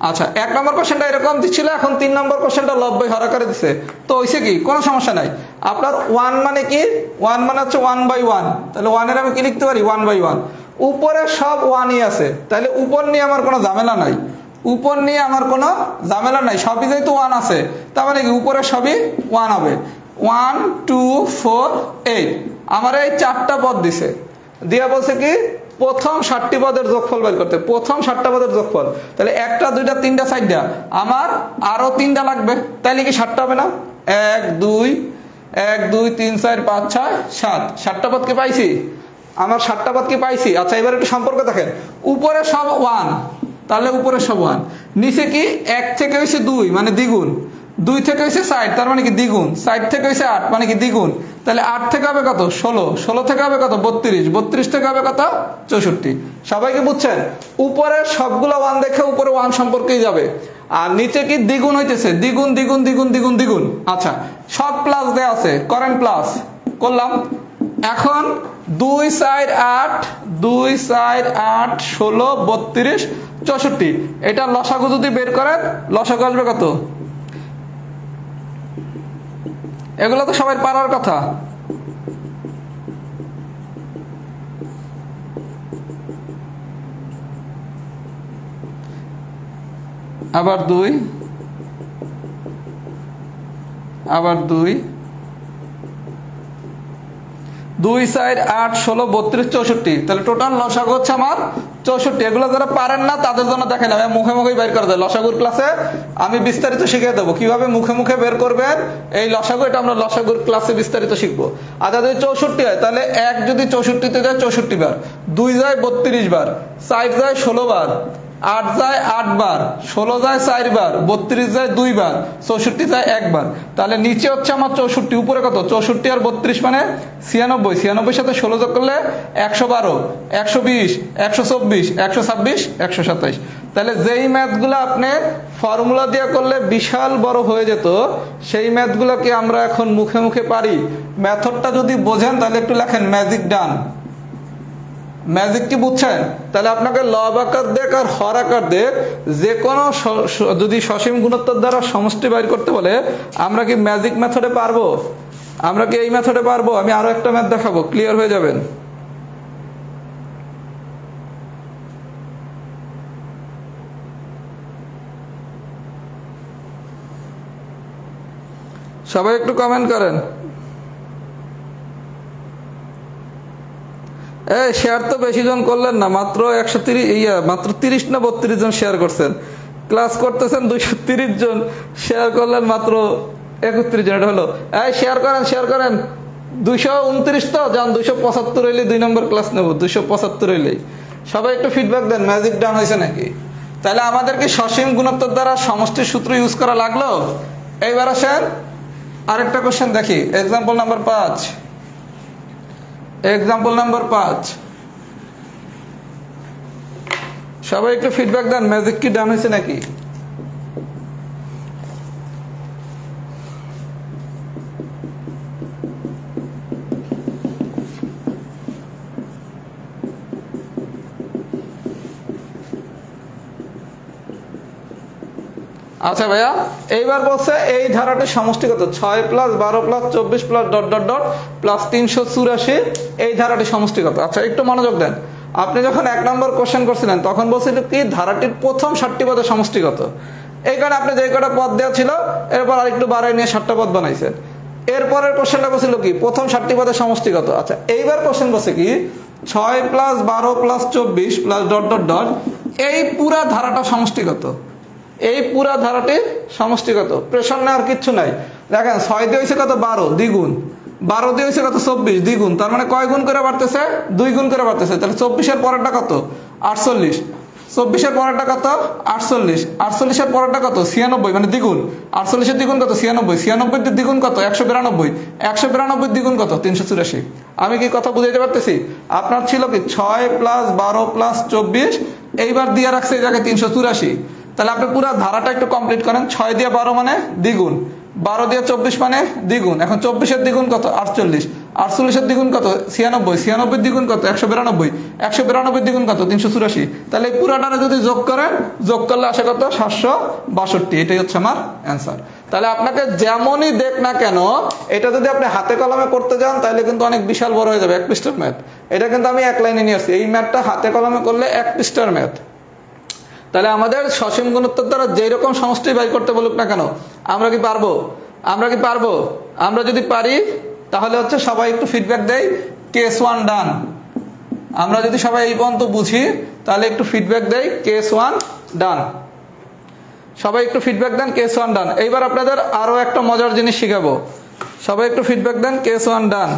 আচ্ছা, 1 নম্বর কোশ্চেনটা এরকম দিচ্ছিল, এখন 3 নম্বর কোশ্চেনটা লব বাই হর আকারে দিছে, তো হইছে কি? কোনো সমস্যা নাই। আপনার 1 মানে কি? 1 মানে হচ্ছে 1/1, তাহলে 1 এর আমি কি লিখতে পারি? 1/1। উপরে সব 1ই আছে, তাহলে উপর নিয়ে আমার কোনো ঝামেলা নাই, উপর নিয়ে আমার কোনো ঝামেলা নাই, সবই যেহেতু 1 আছে, তার মানে কি উপরে সবই 1 হবে। 1 2 4 8 আমার এই 4টা পদ দিছে, দিয়া বলছে কি প্রথম 60টি পদের যোগফল বের করতে, প্রথম 60টা পদের যোগফল। তাহলে 1টা 2টা 3টা 4টা, আমার আরো 3টা লাগবে, তাইলে কি 60টা হবে না? 1 2 3 4 5 6 7, 60টা পদ কি পাইছি? আমার 60টা পদ কি পাইছি? আচ্ছা, এবার একটু সম্পর্ক দেখেন, উপরে সব 1, তাহলে উপরে সব 1, নিচে কি 1 থেকে হইছে 2 মানে দ্বিগুণ, 2 থেকে হইছে 4 তার মানে কি দ্বিগুণ, 4 থেকে হইছে 8 মানে কি দ্বিগুণ, তাহলে 8 থেকে হবে কত? 16, 16 থেকে হবে কত? 32, 32 থেকে হবে কত? 64। সবাই কি বুঝছেন? উপরে সবগুলো 1 দেখে উপরে 1 সম্পর্কেই যাবে, আর নিচে কি দ্বিগুণ হইতেছে, দ্বিগুণ দ্বিগুণ দ্বিগুণ দ্বিগুণ দ্বিগুণ। আচ্ছা, সব প্লাস দেয়া আছে, করেন প্লাস, করলাম। এখন 2 4 8 2 4 8 16 32 64, এটা লসাগু যদি বের করেন লসাগু আসবে কত? এগুলো তো সবাই পারার কথা। আবার 2 আবার 2 2 4 8 16 32 64, তাহলে টোটাল লসাগু হচ্ছে আমার 64। এগুলো যারা পারেন না তাদের জন্য দেখাইলাম, মুখে মুখেই বের করা যায়। লসাগুর ক্লাসে আমি বিস্তারিত শিখিয়ে দেবো কিভাবে মুখে মুখে বের করবেন এই লসাগু, এটা আমরা লসাগুর ক্লাসে বিস্তারিত শিখবো। আচ্ছা, যদি 64 হয় তাহলে 1 যদি 64তে যায় 64 বার, 2 যায় 32 বার, 4 যায় 16 বার, 8 যায় 8 বার, 16 যায় 4 বার, 32 যায় 2 বার, 64 যায় 1 বার। তাহলে নিচে হচ্ছে আমার 64, উপরে কত? 64 আর 32 মানে 96, 96 সাথে 16 যোগ করলে 112, 120, 124, 126, 127। তাহলে যেই ম্যাথগুলো আপনি ফর্মুলা দিয়ে করলে বিশাল বড় হয়ে যেত, সেই ম্যাথগুলোকে আমরা এখন মুখে মুখে পারি। মেথডটা যদি বোঝেন তাহলে একটু লেখেন ম্যাজিক ডান। ম্যাজিক কি বুঝছেন? তাহলে আপনাকে লব আকার দেখ আর হর আকার দেখ, যে কোনো যদি সসীম গুণোত্তর দ্বারা সমষ্টি বাইর করতে বলে আমরা কি ম্যাজিক মেথডে পারবো? আমরা কি এই মেথডে পারবো? আমি আরো একটা ম্যাথ দেখাবো, ক্লিয়ার হয়ে যাবেন। সবাই একটু কমেন্ট করেন। শেয়ার তো বেশি জন করলেন না, মাত্র 130, মাত্র 30 না 32 জন শেয়ার করছেন। ক্লাস করতেছেন 230 জন, শেয়ার করলেন মাত্র 31 জন। এটা হলো শেয়ার করেন, শেয়ার করেন। 229 তো যান, 275 হইলে 2 নম্বর ক্লাস নেব, 275 হইলেই। সবাই একটু ফিডব্যাক দেন, ম্যাজিক ডান হয়েছে নাকি? তাহলে আমাদের কি সসীম গুণোত্তর দ্বারা সমষ্টির সূত্র ইউজ করা লাগলো? এইবার আসেন আরেকটা কোশ্চেন দেখি, এক্সাম্পল নাম্বার 5। এক্সাম্পল নাম্বার 5, সবাই একটু ফিডব্যাক দেন, ম্যাজিক কি ডান হয়েছে নাকি? আচ্ছা ভাইয়া, এইবার বলছে এই ধারাটির সমষ্টি কত? 6 plus 12 plus 24 plus dot dot dot plus 384, এই ধারাটির সমষ্টি কত? আচ্ছা, একটু মনোযোগ দেন। আপনি যখন 1 নম্বর কোশ্চেন করছিলেন তখন বলছিল কি ধারাটির প্রথম 60টি পদের সমষ্টি কত। এই কারণে আপনি যে কটা পদ দেওয়া ছিল এরপর আরেকটু বাড়াই নিয়ে 7টা পদ বানাইছেন। এরপরের কোশ্চেনটা বলছিল কি প্রথম 60টি পদের সমষ্টি কত। আচ্ছা, এইবার কোশ্চেন বলছে কি 6 plus 12 plus 24 plus dot dot dot, এই পুরা ধারাটা সমষ্টি কত? এই পুরা ধারাটির সমষ্টিগত, প্রেশার নেওয়ার কিচ্ছু নাই। দেখেন 6 দিয়ে হয়েছে কত? 12 দ্বিগুণ, 12 দিয়ে হয়েছে কত? 24 দ্বিগুণ, তার মানে কয় গুণ করে বাড়তেছে? 2 গুণ করে বাড়তেছে। তাহলে 24 এর পরেরটা কত? 48, 24-এর পরেরটা কত 48, 48-এর পরেরটা কত 96 মানে দ্বিগুণ, 48-এর দ্বিগুণ কত 96, 96-এর দ্বিগুণ কত 192, 192-এর দ্বিগুণ কত 384। আমি কি কথা বুঝাইতে পারতেছি? আপনার ছিল কি 6 + 12 + 24, এইবার দিয়ে রাখছে এই জায়গায় 384। তাহলে আপনি পুরো ধারাটা একটু কমপ্লিট করেন। 6 দিয়ে 12 মানে দ্বিগুণ, 12 দিয়ে 24 মানে দ্বিগুণ। এখন 24-এর দ্বিগুণ কত 48, 48-এর দ্বিগুণ কত 96, 96-এর দ্বিগুণ কত 192, 192-এর দ্বিগুণ কত 384। তাহলে এই পুরাটারে যদি যোগ করেন, যোগ করলে আসে কত 762। এটাই হচ্ছে আমার অ্যান্সার। তাহলে আপনাকে যেমনই দেখ না কেন, এটা যদি আপনি হাতে কলমে করতে যান তাহলে কিন্তু অনেক বিশাল বড় হয়ে যাবে, 1 পৃষ্ঠার ম্যাথ। এটা কিন্তু আমি এক লাইনে নিয়ে আসছি। এই ম্যাথটা হাতে কলমে করলে 1 পৃষ্ঠার ম্যাথ। তাহলে আমাদের সসীম গুণোত্তর দ্বারা যেই রকম সমষ্টি বাই করতে বলুক না কেন, আমরা কি পারবো? আমরা কি পারবো? আমরা যদি পারি তাহলে হচ্ছে সবাই একটু ফিডব্যাক দেই, কেস 1 ডান। আমরা যদি সবাই এই পর্যন্ত বুঝি তাহলে একটু ফিডব্যাক দেই, কেস 1 ডান। সবাই একটু ফিডব্যাক দেন, কেস 1 ডান। এইবার আপনাদের আরো একটা মজার জিনিস শিখাবো। সবাই একটু ফিডব্যাক দেন, কেস 1 ডান।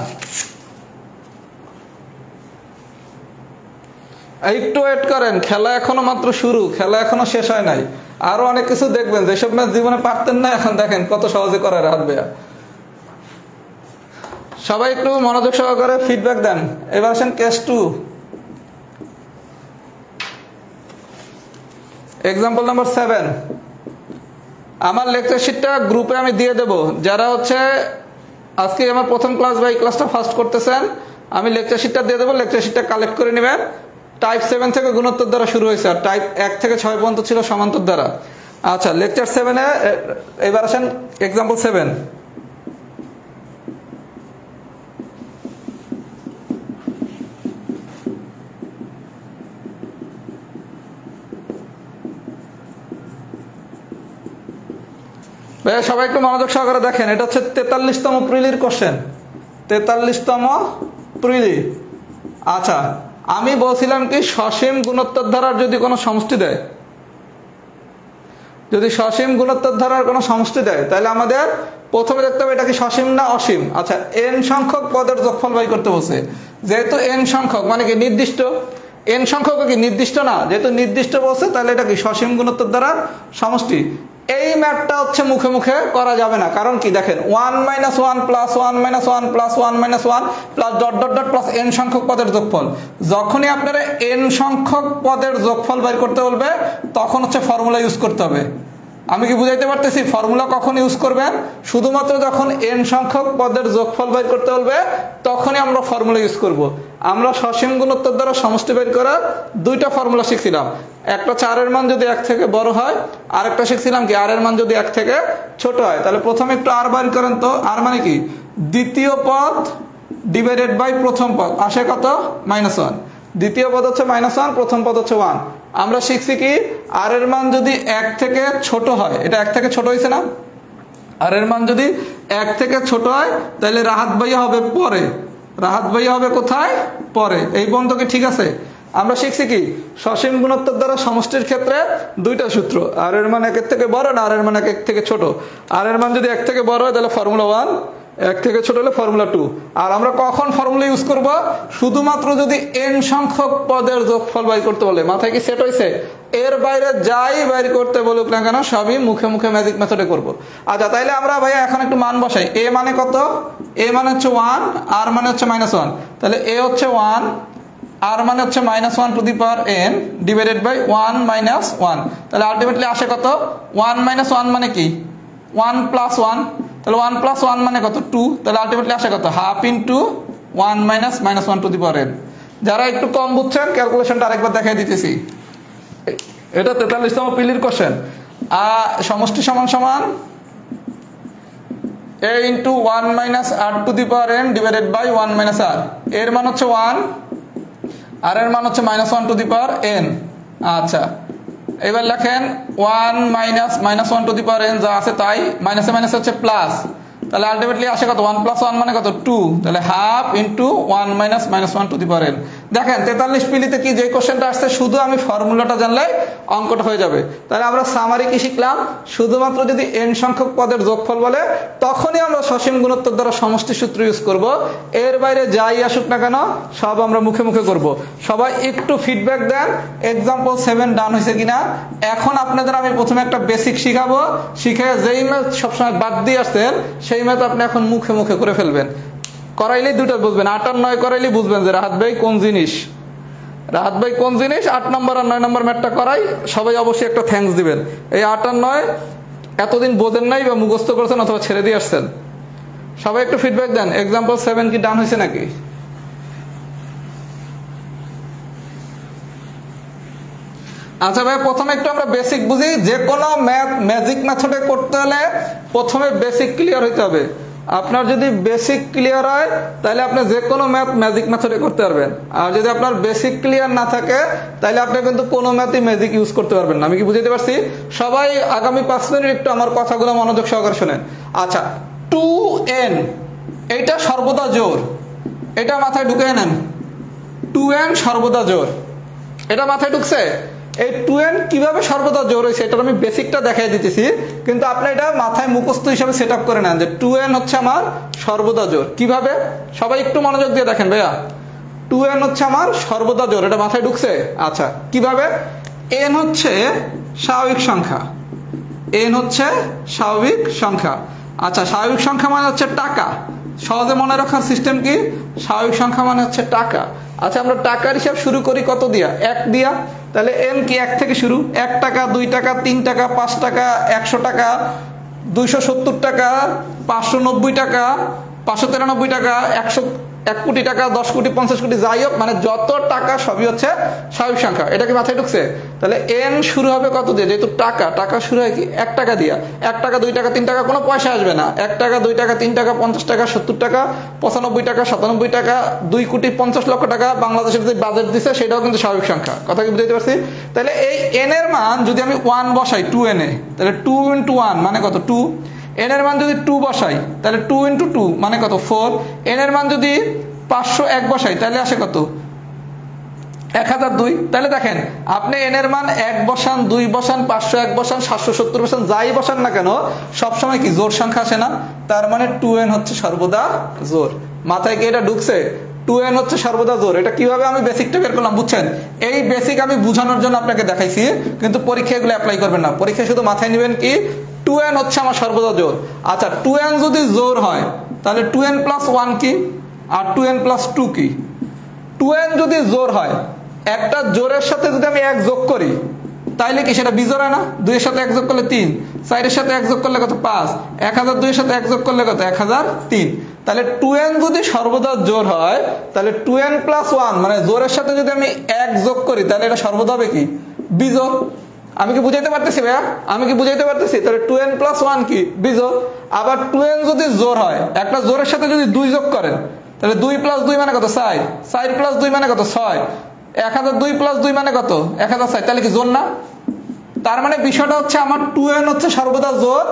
একটু ওয়েট করেন, খেলা এখনো মাত্র শুরু, খেলা এখনো শেষ হয় নাই। আরো অনেক কিছু দেখবেন যেসব ম্যাথ জীবনে পারতেন না, এখন দেখেন কত সহজে করে রাত বেয়া। সবাই একটু মনোযোগ সহকারে ফিডব্যাক দেন। এবার আসেন কেস 2, এক্সাম্পল নাম্বার 7। আমার লেকচার শিটটা গ্রুপে আমি দিয়ে দেব। যারা হচ্ছে আজকে আমার প্রথম ক্লাস বা এই ক্লাসটা ফার্স্ট করতেছেন, আমি লেকচার শিটটা দিয়ে দেবো। লেকচার শিটটা কালেক্ট করে নেবেন। টাইপ 7 থেকে গুণোত্তর দ্বারা শুরু হয়েছে, আর টাইপ 1 থেকে 6 পর্যন্ত ছিল সমান্তর দ্বারা। আচ্ছা, লেকচার 7-এ এবার আসেন এক্সাম্পল 7। ভাইয়া সবাই একটু মনোযোগ সহকারে দেখেন। এটা হচ্ছে 43তম প্রিলির কোশ্চেন, 43তম প্রিলি। আচ্ছা, আমি বলছিলাম কি সসীম গুণোত্তর ধারার যদি কোনো সমষ্টি দেয়, যদি সসীম গুণোত্তর ধারার কোনো সমষ্টি দেয়, তাহলে আমাদের প্রথমে দেখতে হবে এটা কি সসীম না অসীম। আচ্ছা, n সংখ্যক পদের যোগফল বাই করতে বলছে। যেহেতু n সংখ্যক মানে কি নির্দিষ্ট, n সংখ্যক কি নির্দিষ্ট না, যেহেতু নির্দিষ্ট বলছে তাহলে এটা কি সসীম গুণোত্তর দ্বারার সমষ্টি। এই ম্যাথটা হচ্ছে মুখে মুখে করা যাবে না। কারণ কি দেখেন, 1 - 1 + 1 - 1 + 1 + 1 - 1 plus dot dot dot plus n সংখ্যক পদের যোগফল। যখনই আপনারা n সংখ্যক পদের যোগফল বের করতে বলবে তখন হচ্ছে ফর্মুলা ইউজ করতে হবে। আমি কি বুঝাইতে পারতেছি? ফর্মুলা কখন ইউজ করবেন? শুধুমাত্র যখন n সংখ্যক পদের যোগফল বের করতে বলবে তখনই আমরা ফর্মুলা ইউজ করব। আমরা সসীম গুণোত্তর দ্বারা সমষ্টি বের করার দুইটা ফর্মুলা শিখছিলাম। একটা 4 এর মান যদি 1 থেকে বড় হয়, আর একটা শিখছিলাম কি r এর মান যদি 1 থেকে ছোট হয়। তাহলে প্রথমে একটু r বের করেন তো। r মানে কি? দ্বিতীয় পদ ডিভাইডেড বাই প্রথম পদ, আসে কত -1। দ্বিতীয় পদ হচ্ছে -1, প্রথম পদ হচ্ছে 1। আমরা শিখছি কি r এর মান যদি 1 থেকে ছোট হয়, এটা 1 থেকে ছোট হয়েছে না, r এর মান যদি 1 থেকে ছোট হয় তাহলে রাহাত ভাইয়া হবে পরে, রাহাত ভাইয়া হবে কোথায়? পরে। এই পর্যন্ত কি ঠিক আছে? আমরা শিখছি কি সসীম গুণোত্তর দ্বারা সমষ্টির ক্ষেত্রে দুইটা সূত্র, r এর মান 1 থেকে বড় না r এর মান 1 থেকে ছোট। r এর মান যদি 1 থেকে বড় হয় তাহলে ফর্মুলা 1, 1 থেকে ছোট হলে ফর্মুলা 2। আর আমরা কখন ফর্মুলা ইউজ করব? শুধুমাত্র যদি n সংখ্যক পদের যোগফল বাই করতে বলে। মাথায় কি সেট হইছে? এর বাইরে যাই বাইর করতে বলুক না কেন সবই মুখে মুখে ম্যাজিক মেথডে করব। আচ্ছা, তাইলে আমরা ভাইয়া এখন একটু মান বসাই। a মানে কত? a মানে হচ্ছে 1, r মানে হচ্ছে -1। তাহলে a হচ্ছে 1, r মানে হচ্ছে -1 to the power n divided by 1 - 1। তাহলে আলটিমেটলি আসে কত? 1 - 1 মানে কি 1 + 1। তাহলে 1 + 1 মানে কত? 2। তাহলে আলটিমেটলি আসে কত? ½ × 1 - -1 টু দি পাওয়ার n। যারা একটু কম বুঝছেন ক্যালকুলেশনটা আরেকবার দেখাই দিতেছি। এটা 43তম প্রিলির কোশ্চেন। সমষ্টি সমান সমান a × 1 - r to the power n divided by 1 - r। এর মান হচ্ছে 1, আর এর মান হচ্ছে -1 টু দি পাওয়ার n। আচ্ছা, এবার লেখেন 1 - -1 টু দি পাওয়ার n, যা আছে তাই, মাইনাসে মাইনাসে হচ্ছে প্লাস, তাহলে আলটিমেটলি আসে কত 1 + 1 মানে কত 2, তাহলে half into 1 - -1 to the power n। দেখেন 43 পিলিতে কি যে কোশ্চেনটা আসছে শুধু আমি ফর্মুলাটা জানলে অঙ্কটা হয়ে যাবে। তাহলে আমরা সামারি কি শিখলাম, শুধুমাত্র যদি n সংখ্যক পদের যোগফল বলে তখনই আমরা সসীম গুণোত্তর দ্বারা সমষ্টি সূত্র ইউজ করব, এর বাইরে যাই আসুক না কেন সব আমরা মুখে মুখে করব। সবাই একটু ফিডব্যাক দেন एग्जांपल 7 ডান হয়েছে কিনা। এখন আপনাদের আমি প্রথমে একটা বেসিক শিখাবো, শিখে যেই ম্যাথ সবসময় বাদ দিয়ে আসছেন সেই ম্যাথ আপনি এখন মুখে মুখে করে ফেলবেন, করাইলেই দুটো বুঝবেন। 8 আর 9 করাইলেই বুঝবেন যে রাহাত ভাই কোন জিনিস, রাহাত ভাই কোন জিনিস। 8 নম্বর আর 9 নম্বর ম্যাথটা করাই সবাই অবশ্যই একটা থ্যাঙ্কস দিবেন। এই 8 আর 9 এতদিন বোঝেন নাই বা মুখস্থ করেছেন অথবা ছেড়ে দিয়ে আসছেন, সবাই একটু ফিডব্যাক দেন। एग्जांपल 7 কি ডান হয়েছে নাকি? আচ্ছা ভাই, প্রথমে একটু আমরা বেসিক বুঝি। যে কোনো ম্যাথ ম্যাজিক মেথডে করতে হলে প্রথমে বেসিক ক্লিয়ার হইতে হবে। আপনার যদি বেসিক ক্লিয়ার হয় তাহলে আপনি যে কোনো ম্যাথ ম্যাজিক মেথডে করতে পারবেন, আর যদি আপনার বেসিক ক্লিয়ার না থাকে তাহলে আপনি কিন্তু কোনো ম্যাথই ম্যাজিক ইউজ করতে পারবেন না। আমি কি বুঝাতে পারছি? সবাই আগামী 5 মিনিট একটু আমার কথাগুলো মনোযোগ সহকারে শুনেন। আচ্ছা, 2n এইটা সর্বদা জোর, এটা মাথায় ঢুকে নেন। 2n সর্বদা জোর, এটা মাথায় ঢুকছে? এই 2n কিভাবে সর্বদা জোর হয়েছে এটা আমি বেসিকটা দেখাই দিতেছি, কিন্তু আপনি এটা মাথায় মুখস্থ হিসাবে সেট আপ করে নেন যে 2n হচ্ছে আমার সর্বদা জোর। কিভাবে? সবাই একটু মনোযোগ দিয়ে দেখেন ভাইয়া। 2n হচ্ছে আমার সর্বদা জোর, এটা মাথায় ঢুকছে? আচ্ছা, কিভাবে? n হচ্ছে স্বাভাবিক সংখ্যা, n হচ্ছে স্বাভাবিক সংখ্যা। আচ্ছা, স্বাভাবিক সংখ্যা মানে হচ্ছে টাকা। সহজে মনে রাখার সিস্টেম কি? স্বাভাবিক সংখ্যা মানে হচ্ছে টাকা। আচ্ছা, আমরা টাকার হিসাব শুরু করি কত দিয়া? 1 দিয়া। তাহলে n কি 1 থেকে শুরু? 1 টাকা, 2 টাকা, 3 টাকা, 5 টাকা, 100 টাকা, 270 টাকা, 590 টাকা, 593 টাকা, 1 কোটি টাকা, 10 কোটি, 50 কোটি, যাই হোক মানে যত টাকা সবই হচ্ছে স্বাভাবিক সংখ্যা। এটা কি মাথায় ঢুকছে? তাহলে n শুরু হবে কত দিয়ে? যেহেতু টাকা, টাকা শুরু হয় কি 1 টাকা দিয়া। 1 টাকা, 2 টাকা, 3 টাকা কোনো পয়সা আসবে না। 1 টাকা, 2 টাকা, 3 টাকা, 50 টাকা, 70 টাকা, 95 টাকা, 97 টাকা, 2 কোটি 50 লক্ষ টাকা বাংলাদেশের যে বাজেট দিছে সেটাও কিন্তু স্বাভাবিক সংখ্যা। কথা কি বুঝতে পারছি? তাহলে এই n এর মান যদি আমি 1 বসাই 2n এ, তাহলে 2 × 1 মানে কত? 2। n এর মান যদি 2 বসাই তাহলে 2 × 2 মানে কত? 4। n এর মান যদি 501 বসাই তাহলে আসে কত? 1002। তাহলে দেখেন, আপনি n এর মান 1 বসান, 2 বসান, 501 বসান, 770 বসান, যাই বসান না কেন সবসময় কি জোর সংখ্যা আসে না? তার মানে 2n হচ্ছে সর্বদা জোর। মাথায় কি এটা ঢুকছে? 2n হচ্ছে সর্বদা জোর। এটা কিভাবে আমি বেসিকটা বের করলাম বুঝছেন? এই বেসিক আমি বোঝানোর জন্য আপনাকে দেখাইছি, কিন্তু পরীক্ষায় এগুলো অ্যাপ্লাই করবেন না। পরীক্ষায় শুধু মাথায় নেবেন কি 2n হচ্ছে আমার সর্বদা জোর। আচ্ছা, 2n যদি জোর হয় তাহলে 2n + 1 কি আর 2n + 2 কি? 2n যদি জোর হয়, একটা জোরের সাথে যদি আমি 1 যোগ করি তাইলে কি সেটা বিজোড় হয় না? 2 এর সাথে 1 যোগ করলে 3, 4 এর সাথে 1 যোগ করলে কত? 5, 1002 এর সাথে 1 যোগ করলে কত? 1003। তাহলে 2n যদি সর্বদা জোর হয় তাহলে 2n + 1 মানে জোরের সাথে যদি আমি 1 যোগ করি তাহলে এটা সর্বদা হবে কি? বিজোড়। আমি কি বুঝাইতে পারতেছি ভাইয়া? আমি কি বুঝাইতে পারতেছি? তাহলে 2n + 1 কি? বিজোড়। আবার 2n যদি জোর হয়, একটা জোরের সাথে যদি 2 যোগ করেন তাহলে 2 + 2 মানে কত? 4, 4 + 2 মানে কত? 6, 1002 + 2 মানে কত? 1004। তাহলে কি জোর না? তার মানে বিষয়টা হচ্ছে আমার 2n হচ্ছে সর্বদা জোর,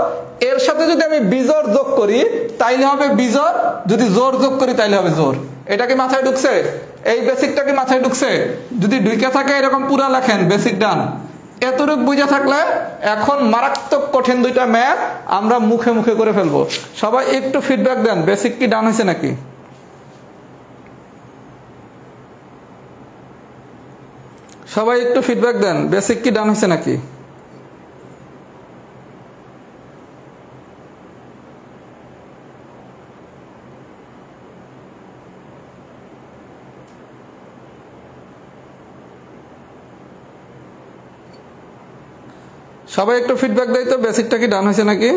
এর সাথে যদি আমি বিজোড় যোগ করি তাইলে হবে বিজোড়, যদি জোর যোগ করি তাইলে হবে জোর। এটা কি মাথায় ঢুকছে? এই বেসিকটা কি মাথায় ঢুকছে? যদি ঢুকে থাকে এরকম পুরা লেখেন বেসিক ডান। এতটুক বুঝে থাকলে এখন মারাত্মক কঠিন দুইটা ম্যাথ আমরা মুখে মুখে করে ফেলবো। সবাই একটু ফিডব্যাক দেন, বেসিক কি ডান হয়েছে নাকি? সবাই একটু ফিডব্যাক দেন, বেসিক কি ডান হয়েছে নাকি? সবাই একটু ফিডব্যাক দেয় তো, বেসিকটা কি ডান হয়েছে নাকি?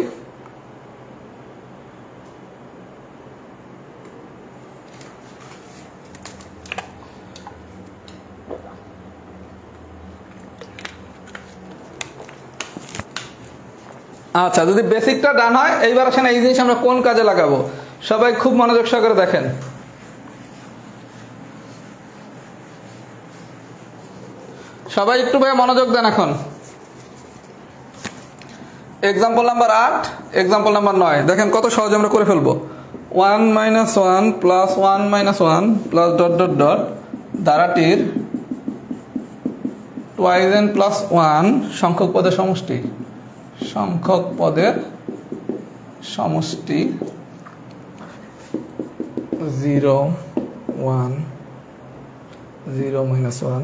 আচ্ছা, যদি বেসিকটা ডান হয় এইবার আসেন এই জিনিস আমরা কোন কাজে লাগাবো। সবাই খুব মনোযোগ সহকারে দেখেন। সবাই একটু ভাই মনোযোগ দেন। এখন এক্সাম্পল নাম্বার 8, এক্সাম্পল নাম্বার 9 দেখেন কত সহজে আমরা করে ফেলবো। 1 - 1 plus 1 - 1 plus dot dot dot ধারাটির টুয়াইস n প্লাস 1 সংখ্যক পদের সমষ্টি, সংখ্যক পদের সমষ্টি 0 1 0 - 1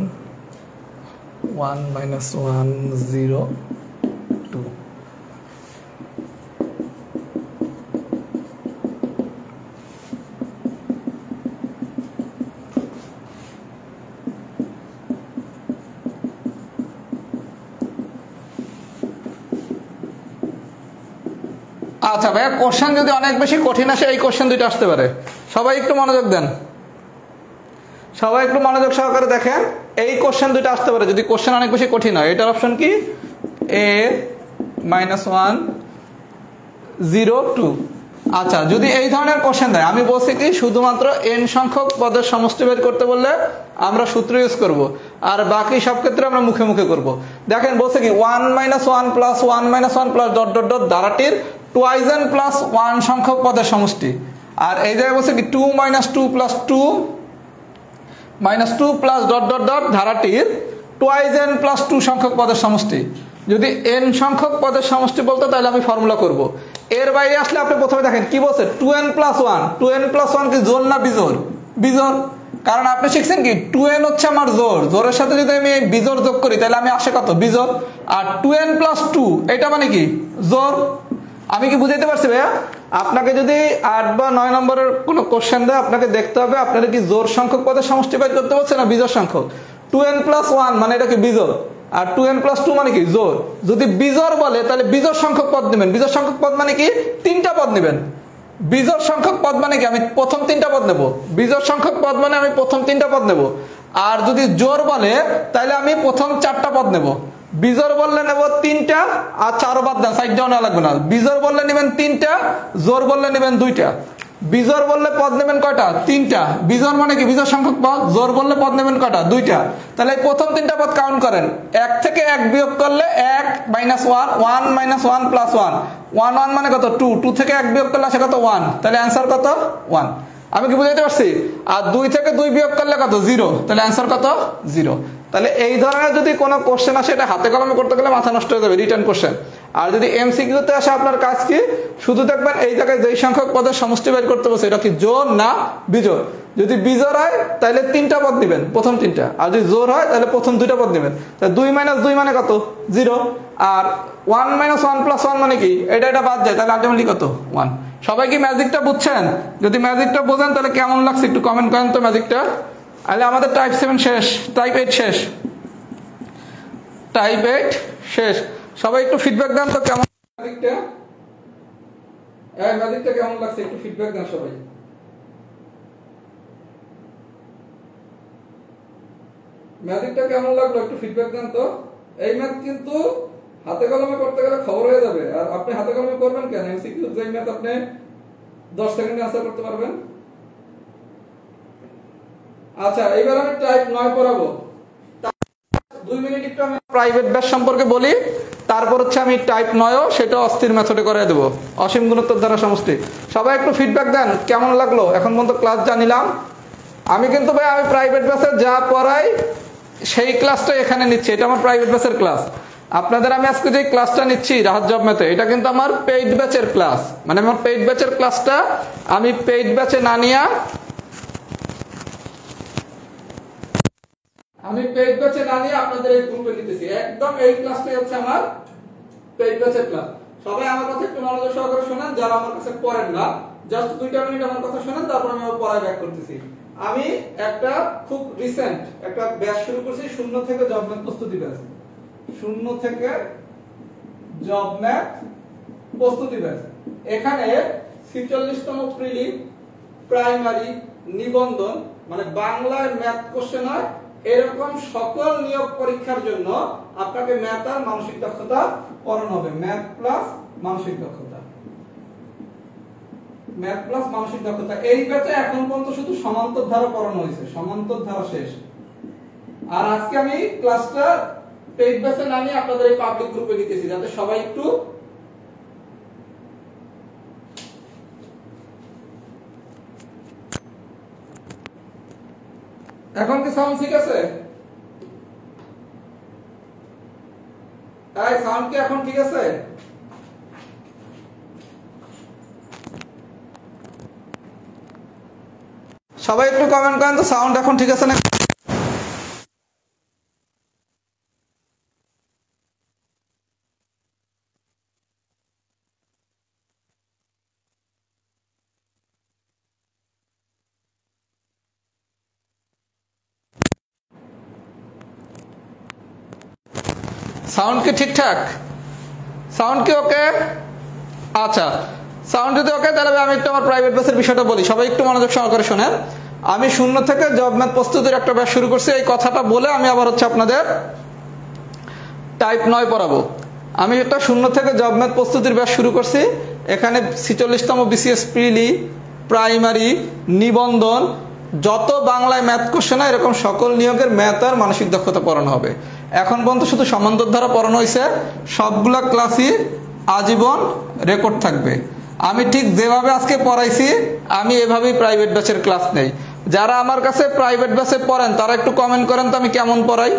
1 - 1 0 2। আচ্ছা ভাইয়া, কোশ্চেন যদি অনেক বেশি কঠিন আসে এই কোশ্চেন দুইটা আসতে পারে। সবাই একটু মনোযোগ দেন, সবাই একটু মনোযোগ সহকারে দেখেন। এই কোশ্চেন দুইটা আসতে পারে যদি কোশ্চেন অনেক বেশি কঠিন হয়। এটার অপশন কি? a -1 0 2। আচ্ছা, যদি এই ধরনের কোশ্চেন দেয়, আমি বলছি কি শুধুমাত্র n সংখ্যক পদের সমষ্টি বের করতে বললে আমরা সূত্র ইউজ করব, আর বাকি সব ক্ষেত্রে আমরা মুখে মুখে করব। দেখেন বলছে কি 1 - 1 plus 1 - 1 plus dot dot dot ধারাটির টুয়াইস n প্লাস 1 সংখ্যক পদের সমষ্টি। আর এই জায়গায় বলছে কি 2 - 2 plus 2 -2 plus dot dot dot ধারাটির টুয়াইস n প্লাস 2 সংখ্যক পদের সমষ্টি। যদি n সংখ্যক পদের সমষ্টি বলতো তাহলে আমি ফর্মুলা করব। এর বাইরে আসলে আপনি প্রথমে দেখেন কি বলছে 2n প্লাস 1। 2n প্লাস 1 কি জোড় না বিজোড়? বিজোড়। কারণ আপনি শিখছেন কি 2n হচ্ছে আমার জোড়, জোড়ের সাথে যদি আমি এই বিজোড় যোগ করি তাহলে আমি আসে কত? বিজোড়। আর 2n প্লাস 2 এটা মানে কি? জোড়। আমি কি বুঝাইতে পারছি ভাইয়া? আপনাকে যদি 8 বা 9 নম্বরের কোনো কোশ্চেন দেয়, আপনাকে দেখতে হবে আপনারা কি জোড় সংখ্যক পদের সমষ্টি বের করতে পারছেন না বিজোড় সংখ্যক। 2n প্লাস 1 মানে এটা কি? বিজোড়। আর 2n প্লাস 2 মানে কি? জোড়। যদি বিজোড় বলে তাহলে বিজোড় সংখ্যক পদ নেবেন। বিজোড় সংখ্যক পদ মানে কি? 3টা পদ নেবেন। বিজোড় সংখ্যক পদ মানে কি? আমি প্রথম 3টা পদ নেব। বিজোড় সংখ্যক পদ মানে আমি প্রথম 3টা পদ নেব। আর যদি জোড় বলে তাহলে আমি প্রথম 4টা পদ নেব। বিজোড় বললে নেব 3টা, আর 4 বাদ দেন, সাইডটাও নেওয়া লাগবে না। বিজোড় বললে নেবেন 3টা, জোড় বললে নেবেন 2টা। বিজোড় বললে পদ নেবেন কয়টা? 3টা। বিজোড় মানে কি? বিজোড় সংখ্যক পদ। জোড় বললে পদ নেবেন কয়টা? 2টা। তাহলে এই প্রথম 3টা পদ কাউন্ট করেন। 1 থেকে 1 বিয়োগ করলে 1 - 1 1 - 1 প্লাস 1 1 1 মানে কত? 2 2 থেকে 1 বিয়োগ করলে আসে কত? 1। তাহলে অ্যান্সার কত? 1। আমি কি বুঝাইতে পারছি? আর 2 থেকে 2 বিয়োগ করলে কত? 0। তাহলে অ্যান্সার কত? 0। তাহলে এই ধরনের যদি কোনো কোশ্চেন আসে এটা হাতে কলমে করতে গেলে মাথা নষ্ট হয়ে যাবে, রিটার্ন কোশ্চেন। আর যদি এমসিকিউতে আসে আপনার কাজ কি? শুধু দেখবেন এই জায়গায় যেই সংখ্যক পদের সমষ্টি বের করতে বলছে এটা কি জোড় না বিজোড়। যদি বিজোড় হয় তাহলে 3টা পদ নেবেন, প্রথম 3টা। আর যদি জোড় হয় তাহলে প্রথম 2টা পদ নেবেন। তাহলে 2 - 2 মানে কত? 0। আর 1 - 1 প্লাস 1 মানে কি? এটা বাদ যায়, তাহলে আলটিমেটলি কত? 1। সবাই কি ম্যাজিকটা বুঝছেন? যদি ম্যাজিকটা বোঝেন তাহলে কেমন লাগছে একটু কমেন্ট করেন তো ম্যাজিকটা। তাহলে আমাদের টাইপ 7 শেষ, টাইপ 8 শেষ, টাইপ 8 শেষ। সবাই একটু ফিডব্যাক দেন তো কেমন ম্যাজিকটা। এই ম্যাজিকটা কেমন লাগছে একটু ফিডব্যাক দেন সবাই। ম্যাজিকটা কেমন লাগলো একটু ফিডব্যাক দেন তো। এই ম্যাথ কিন্তু হাতে কলমে করতে গেলে খবর হয়ে যাবে। আর আপনি হাতে কলমে করবেন কেন? এমসিকিউ যে ম্যাথ আপনি 10 সেকেন্ডে আনসার করতে পারবেন। আচ্ছা, এবার আমি টাইপ 9 পড়াবো। 2 মিনিট একটু আমি প্রাইভেট ব্যাচ সম্পর্কে বলি, তারপর হচ্ছে আমি টাইপ 9ও সেটা অস্থির মেথডে করে দেব, অসীম গুণোত্তর দ্বারা সমষ্টি। সবাই একটু ফিডব্যাক দেন কেমন লাগলো। এখন পর্যন্ত ক্লাস জানিলাম আমি, কিন্তু ভাই আমি প্রাইভেট ব্যাচে যা পড়াই সেই ক্লাসটা এখানে নিচ্ছি। এটা আমার প্রাইভেট ব্যাচের ক্লাস। আপনাদের আমি আজকে যে ক্লাসটা নিচ্ছি রাহাত জব ম্যাথে, এটা কিন্তু আমার পেইড ব্যাচের ক্লাস। মানে আমার পেইড ব্যাচের ক্লাসটা আমি পেইড ব্যাচে না নিয়ে আপনাদের এই গ্রুপে নিতেছি। একদম এই ক্লাসটাই হচ্ছে আমার পেইড ব্যাচের ক্লাস। সবাই আমার কাছে একটু মনোযোগ সহকারে শুনেন, যারা আমার কাছে পড়েন না, জাস্ট 2টা মিনিট আমার কথা শুনেন, তারপর আমি আমার পড়ায় ব্যাক করতেছি। আমি একটা খুব রিসেন্ট একটা ব্যাচ শুরু করছি, 0 থেকে জব ম্যাথ প্রস্তুতি ব্যাচ। 0 থেকে জব ম্যাথ প্রস্তুতি ব্যাচ। এখানে 46তম প্রিলিম, প্রাইমারি, নিবন্ধন মানে বাংলায় ম্যাথ কোশ্চেন হয়, এরকম সকল নিয়োগ পরীক্ষার জন্য আপনাকে ম্যাথ আর মানসিক দক্ষতা পড়ানো হবে। ম্যাথ প্লাস মানসিক দক্ষতা, ম্যাথ প্লাস মানসিক দক্ষতা। এই ব্যাচে এখন পর্যন্ত শুধু সমান্তর ধারা পড়ানো হয়েছে, সমান্তর ধারা শেষ। আর আজকে আমি ক্লাসটা পেইড ব্যাচে না নিয়ে আপনাদের এই পাবলিক গ্রুপে নিতেছি, যাতে সবাই একটু এখন কি সাউন্ড ঠিক আছে? এই সাউন্ড কি এখন ঠিক আছে? সবাই একটু কমেন্ট করেন তো সাউন্ড এখন ঠিক আছে না? সাউন্ড কি ঠিকঠাক? সাউন্ড কি ওকে? আচ্ছা, সাউন্ড যদি ওকে তাহলে আমি একটু আমার প্রাইভেট ব্যাচের বিষয়টা বলি। সবাই একটু মনোযোগ সহকারে শোনেন। আমি শূন্য থেকে জব ম্যাথ প্রস্তুতির একটা ব্যাচ শুরু করছি। এই কথাটা বলে আমি আবার আপনাদের টাইপ 9 পড়াবো। আমি একটা শূন্য থেকে জব ম্যাথ প্রস্তুতির ব্যাচ শুরু করছি। এখানে 46তম বিসিএস প্রিলি, প্রাইমারি, নিবন্ধন, যত বাংলায় ম্যাথ কোশ্চেন হয় এরকম সকল নিয়োগের ম্যাথ আর মানসিক দক্ষতা পড়ানো হবে। এখন পর্যন্ত শুধু সমান্তর ধারা পড়ানো হয়েছে। সবগুলা ক্লাসই আজীবন রেকর্ড থাকবে। আমি ঠিক যেভাবে আজকে পড়াইছি আমি এভাবেই প্রাইভেট ব্যাচের ক্লাস নেই। যারা আমার কাছে প্রাইভেট ব্যাচে পড়েন তারা একটু কমেন্ট করেন তো আমি কেমন পড়াই।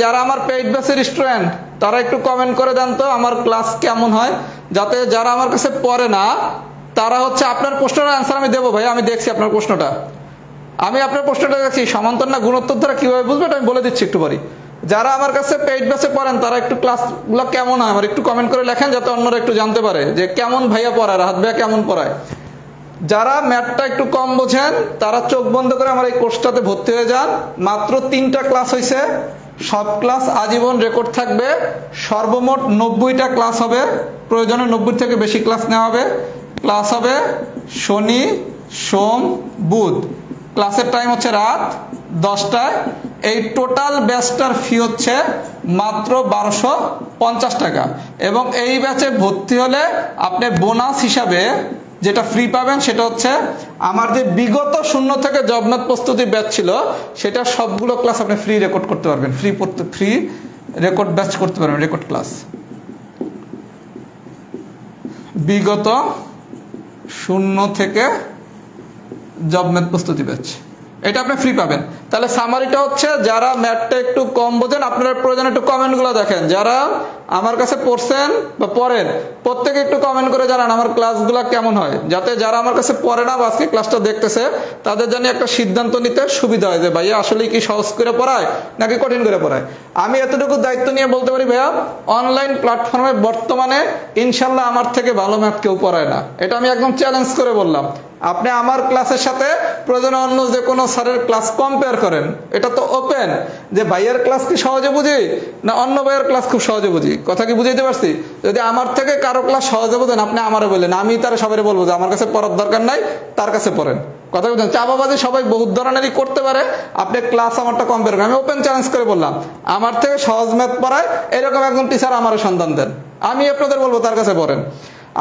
যারা আমার পেইড ব্যাচের স্টুডেন্ট তারা একটু কমেন্ট করে দেন তো আমার ক্লাস কেমন হয়, যাতে যারা আমার কাছে পড়ে না তারা আপনার প্রশ্নের অ্যান্সার আমি দেবো। ভাই আমি দেখছি আপনার প্রশ্নটা, আমি আপনার প্রশ্নটা দেখছি। সমান্তর না গুণোত্তর দ্বারা কিভাবে বুঝবে এটা আমি বলে দিচ্ছি একটু পরে। যারা আমার কাছে পেইড ব্যাচে পড়েন তারা একটু ক্লাসগুলো কেমন হয় আমার একটু কমেন্ট করে লেখেন, যাতে অন্যরা একটু জানতে পারে যে কেমন ভাইয়া পড়ায়, রাহাত ভাইয়া কেমন পড়ায়। যারা ম্যাথটা একটু কম বোঝেন তারা চোখ বন্ধ করে আমার এই কোর্সটাতে ভর্তি হয়ে যান। মাত্র 3টা ক্লাস হয়েছে, সব ক্লাস আজীবন রেকর্ড থাকবে। সর্বমোট 90টা ক্লাস হবে, প্রয়োজনে 90 থেকে বেশি ক্লাস নেওয়া হবে। ক্লাস হবে শনি, সোম, বুধ। ক্লাসের টাইম হচ্ছে রাত 10টায়। এই টোটাল ব্যাচটার ফি হচ্ছে মাত্র 1250 টাকা। এবং এই ব্যাচে ভর্তি হলে আপনি বোনাস হিসাবে যেটা ফ্রি পাবেন সেটা হচ্ছে আমার যে বিগত শূন্য থেকে জব ম্যাথ প্রস্তুতি ব্যাচ ছিল সেটা সবগুলো ক্লাস আপনি ফ্রি রেকর্ড করতে পারবেন। ফ্রি রেকর্ড ব্যাচ করতে পারবেন, রেকর্ড ক্লাস বিগত শূন্য থেকে জব ম্যাথ প্রস্তুতি ব্যাচ, এটা আপনি ফ্রি পাবেন। তাহলে সামারিটা হচ্ছে যারা ম্যাথটা একটু কম বোঝেন আপনারা প্রয়োজন একটু কমেন্টগুলো দেখেন। যারা আমার কাছে পড়ছেন বা পড়েন প্রত্যেকে একটু কমেন্ট করে জানান আমার ক্লাসগুলো কেমন হয়, যাতে যারা আমার কাছে পড়ে না বা আজকে ক্লাসটা দেখতেছে তাদের জানি একটা সিদ্ধান্ত নিতে সুবিধা হয় যে ভাইয়া আসলে কি সহজ করে পড়ায় নাকি কঠিন করে পড়ায়। আমি এতটুকু দায়িত্ব নিয়ে বলতে পারি ভাইয়া অনলাইন প্ল্যাটফর্মে বর্তমানে ইনশাল্লাহ আমার থেকে ভালো ম্যাথ কেউ পড়ায় না, এটা আমি একদম চ্যালেঞ্জ করে বললাম। আপনি আমার ক্লাসের সাথে প্রয়োজনে অন্য যে কোনো স্যারের ক্লাস কম্পেয়ার করেন, এটা তো ওপেন যে ভাইয়ের ক্লাস কি সহজে বুঝি না অন্য ভাইয়ের ক্লাস খুব সহজে বুঝি। কথা কি বুঝাইতে পারছি? যদি আমার থেকে কারো ক্লাস সহজে বোঝেন আপনি আমারে বললেন, আমি তারা সবাই বলবো যে আমার কাছে পড়ার দরকার নাই, তার কাছে পড়েন। কথা বুঝলেন? চাপাবাজি সবাই বহুত ধরনেরই করতে পারে, আপনি ক্লাস আমারটা কম্পেয়ার করেন। আমি ওপেন চ্যালেঞ্জ করে বললাম আমার থেকে সহজ ম্যাথ পড়ায় এরকম একজন টিচার আমারও সন্ধান দেন, আমি আপনাদের বলবো তার কাছে পড়েন।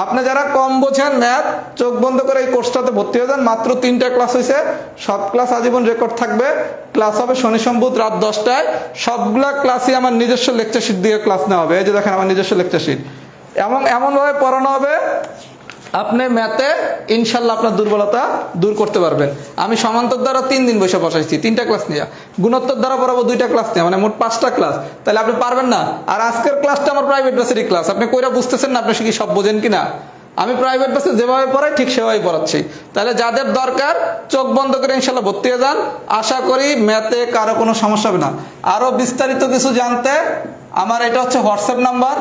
আপনি যারা কম বোঝেন ম্যাথ চোখ বন্ধ করে এই কোর্সটাতে ভর্তি হয়ে যান। মাত্র 3টা ক্লাস হয়েছে, সব ক্লাস আজীবন রেকর্ড থাকবে। ক্লাস হবে শনি সোম বুধ রাত 10টায়। সবগুলা ক্লাসই আমার নিজস্ব লেকচার শিট দিয়ে ক্লাস নেওয়া হবে। এই যে দেখেন আমার নিজস্ব লেকচার শিট, এমনভাবে পড়ানো হবে আপনি ম্যাথে ইনশাল্লাহ আপনার দুর্বলতা দূর করতে পারবেন। আমি সমান্তর দ্বারা 3 দিন বসে বসাইছি 3টা ক্লাস নিয়ে, গুণোত্তর দ্বারা পড়াবো 2টা ক্লাস নিয়ে, মানে মোট 5টা ক্লাস। তাহলে আপনি পারবেন না? আর আজকের ক্লাসটা আমার প্রাইভেট ব্যাচেরই ক্লাস, আপনি কইরা বুঝতেছেন না আপনি কি সব বোঝেন কিনা? আমি প্রাইভেট ব্যাচে যেভাবে পড়াই ঠিক সেভাবেই পড়াচ্ছি। তাহলে যাদের দরকার চোখ বন্ধ করে ইনশাল্লাহ ভর্তি হয়ে যান। আশা করি ম্যাথে কারো কোনো সমস্যা হবে না। আরো বিস্তারিত কিছু জানতে আমার এটা হচ্ছে হোয়াটসঅ্যাপ নাম্বার,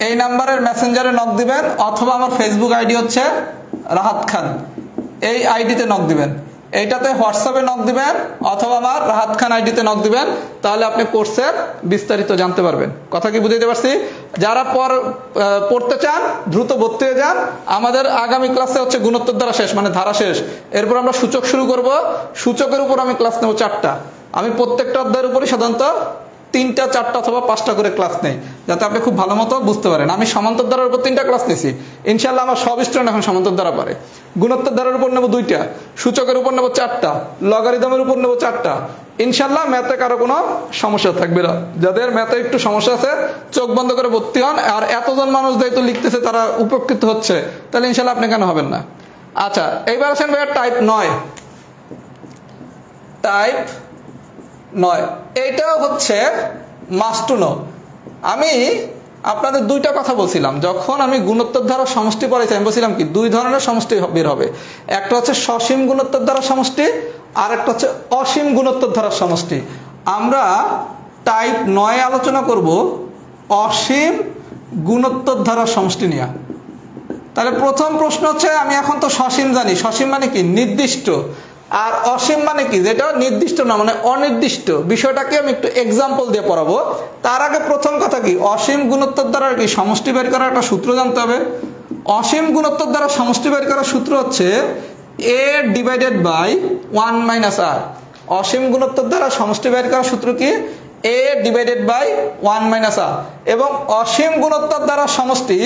এই নাম্বারের মেসেঞ্জারে নক দিবেন, অথবা আমার ফেসবুক আইডি হচ্ছে রাহাত খান, এই আইডিতে নক দিবেন। এইটাতে হোয়াটসঅ্যাপে নক দিবেন অথবা আমার রাহাত খান আইডিতে নক দিবেন, তাহলে আপনি কোর্সের বিস্তারিত জানতে পারবেন। কথা কি বুঝাইতে পারছি? যারা পড়তে চান দ্রুত ভর্তি হয়ে যান। আমাদের আগামী ক্লাসে হচ্ছে গুণোত্তর দ্বারা শেষ, মানে ধারা শেষ। এরপর আমরা সূচক শুরু করব। সূচকের উপর আমি ক্লাস নেব 4টা। আমি প্রত্যেকটা অধ্যায়ের উপরই সাধারণত 3টা 4টা অথবা 5টা করে ক্লাস নেই, যাতে আপনি খুব ভালো মতো বুঝতে পারেন। আমি সমান্তর ধারার উপর 3টা ক্লাস নিয়েছি, ইনশাল্লাহ আমার সব স্টুডেন্ট এখন সমান্তর ধারা পারে। গুণোত্তর ধারার উপর নেব 2টা, সূচকের উপর নেব 4টা, লগারিদমের উপর নেব 4টা। ইনশাল্লাহ ম্যাথে কারো কোনো সমস্যা থাকবে না। যাদের ম্যাথে একটু সমস্যা আছে চোখ বন্ধ করে ভর্তি হন। আর এতজন মানুষ যেহেতু লিখতেছে তারা উপকৃত হচ্ছে, তাহলে ইনশাল্লাহ আপনি কেন হবেন না? আচ্ছা, এইবার আসেন ভাইয়া টাইপ 9। টাইপ 9 এইটা হচ্ছে মাস্ট টু নো। আমি আপনাদের দুইটা কথা বলছিলাম, যখন আমি গুণোত্তর ধারা সমষ্টি পড়াইছি আমি বলছিলাম কি দুই ধরনের সমষ্টি বের হবে, একটা হচ্ছে সসীম গুণোত্তর ধারা সমষ্টি আর একটা হচ্ছে অসীম গুণোত্তর ধারা সমষ্টি। আমরা টাইপ 9 আলোচনা করব অসীম গুণোত্তর ধারা সমষ্টি নিয়ে। তাহলে প্রথম প্রশ্ন হচ্ছে, আমি এখন তো সসীম জানি, সসীম মানে কি নির্দিষ্ট, আর অসীম মানে কি যেটা নির্দিষ্ট না মানে অনির্দিষ্ট। বিষয়টাকে আমি একটু এক্সাম্পল দিয়ে পড়াবো। তার আগে প্রথম কথা কি, অসীম গুণোত্তর দ্বারা কি সমষ্টি বের করার একটা সূত্র জানতে হবে। অসীম গুণোত্তর দ্বারা সমষ্টি বের করার সূত্র হচ্ছে a divided by 1 minus r। অসীম গুণোত্তর দ্বারা সমষ্টি বের করার সূত্র কি a divided by 1 minus r। এবং অসীম গুণোত্তর দ্বারা সমষ্টি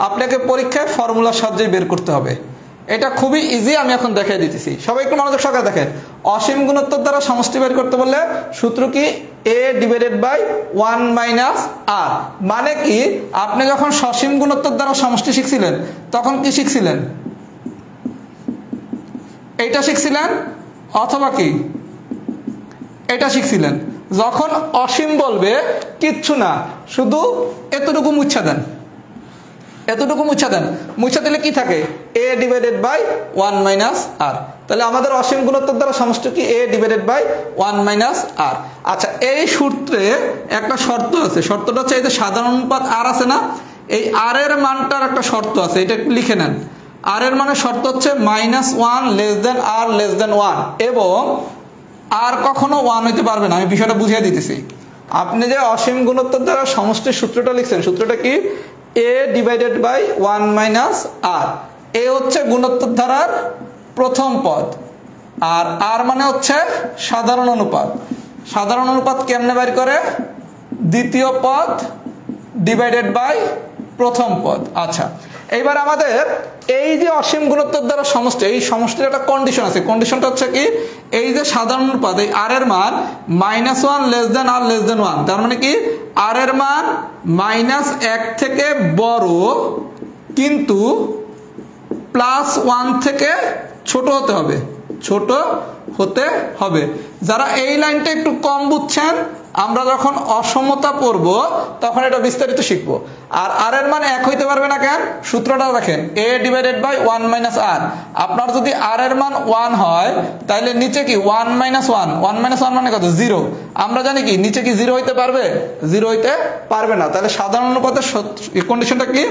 আপনাকে পরীক্ষায় ফর্মুলার সাহায্যে বের করতে হবে। এটা খুবই ইজি, আমি এখন দেখাই দিতেছি। সবাই একটু মনোযোগ সহকারে দেখেন। অসীম গুণোত্তর দ্বারা সমষ্টি বের করতে বললে সূত্র কি a divided by 1 minus r। মানে কি আপনি যখন সসীম গুণোত্তর দ্বারা সমষ্টি শিখছিলেন তখন কি শিখছিলেন, এইটা শিখছিলেন অথবা কি এটা শিখছিলেন। যখন অসীম বলবে কিচ্ছু না, শুধু এতটুকু মুছা দেন, এতটুকু মুছা দেন। মুছা দিলে কি থাকে a divided by 1 minus r। তাহলে আমাদের অসীম গুণোত্তর দ্বারা সমষ্টি কি a divided by 1 minus r। আচ্ছা, এই সূত্রে একটা শর্ত আছে, শর্তটা হচ্ছে এই যে সাধারণ অনুপাত r আছে না, এই r এর মানটার একটা শর্ত আছে, এটা একটু লিখে নেন। r এর মানে শর্ত হচ্ছে -1 less than r less than 1, এবং r কখনো 1 হইতে পারবে না। আমি বিষয়টা বুঝিয়ে দিতেছি। আপনি যে অসীম গুণোত্তর দ্বারা সমষ্টির সূত্রটা লিখছেন, সূত্রটা কি a divided by 1 minus r। a হচ্ছে গুণোত্তর ধারার প্রথম পদ, আর r মানে হচ্ছে সাধারণ অনুপাত। সাধারণ অনুপাত কেমনে বের করে, দ্বিতীয় পদ ডিভাইডেড বাই প্রথম পদ। আচ্ছা, এইবার আমাদের এই যে অসীম গুণোত্তর দ্বারা সমষ্টি, এই সমষ্টির একটা কন্ডিশন আছে। কন্ডিশনটা হচ্ছে কি, এই যে সাধারণ অনুপাত এই r এর মান -1 less than r less than 1। তার মানে কি r এর মান -1 থেকে বড় কিন্তু +1 থেকে ছোট হতে হবে, ছোট হতে হবে। যারা এই লাইনটা একটু কম বুঝছেন, আমরা যখন অসমতা পড়ব তখন এটা বিস্তারিত শিখবো। আর r এর মান 1 হইতে পারবে না কেন, সূত্রটা রাখেন a divided by 1 minus r। আপনার যদি r এর মান 1 হয় তাহলে নিচে কি 1 মাইনাস 1, 1 মাইনাস 1 মানে কত 0। আমরা জানি কি নিচে কি 0 হইতে পারবে, 0 হইতে পারবে না। তাহলে সাধারণ অনুপাতের কন্ডিশনটা কি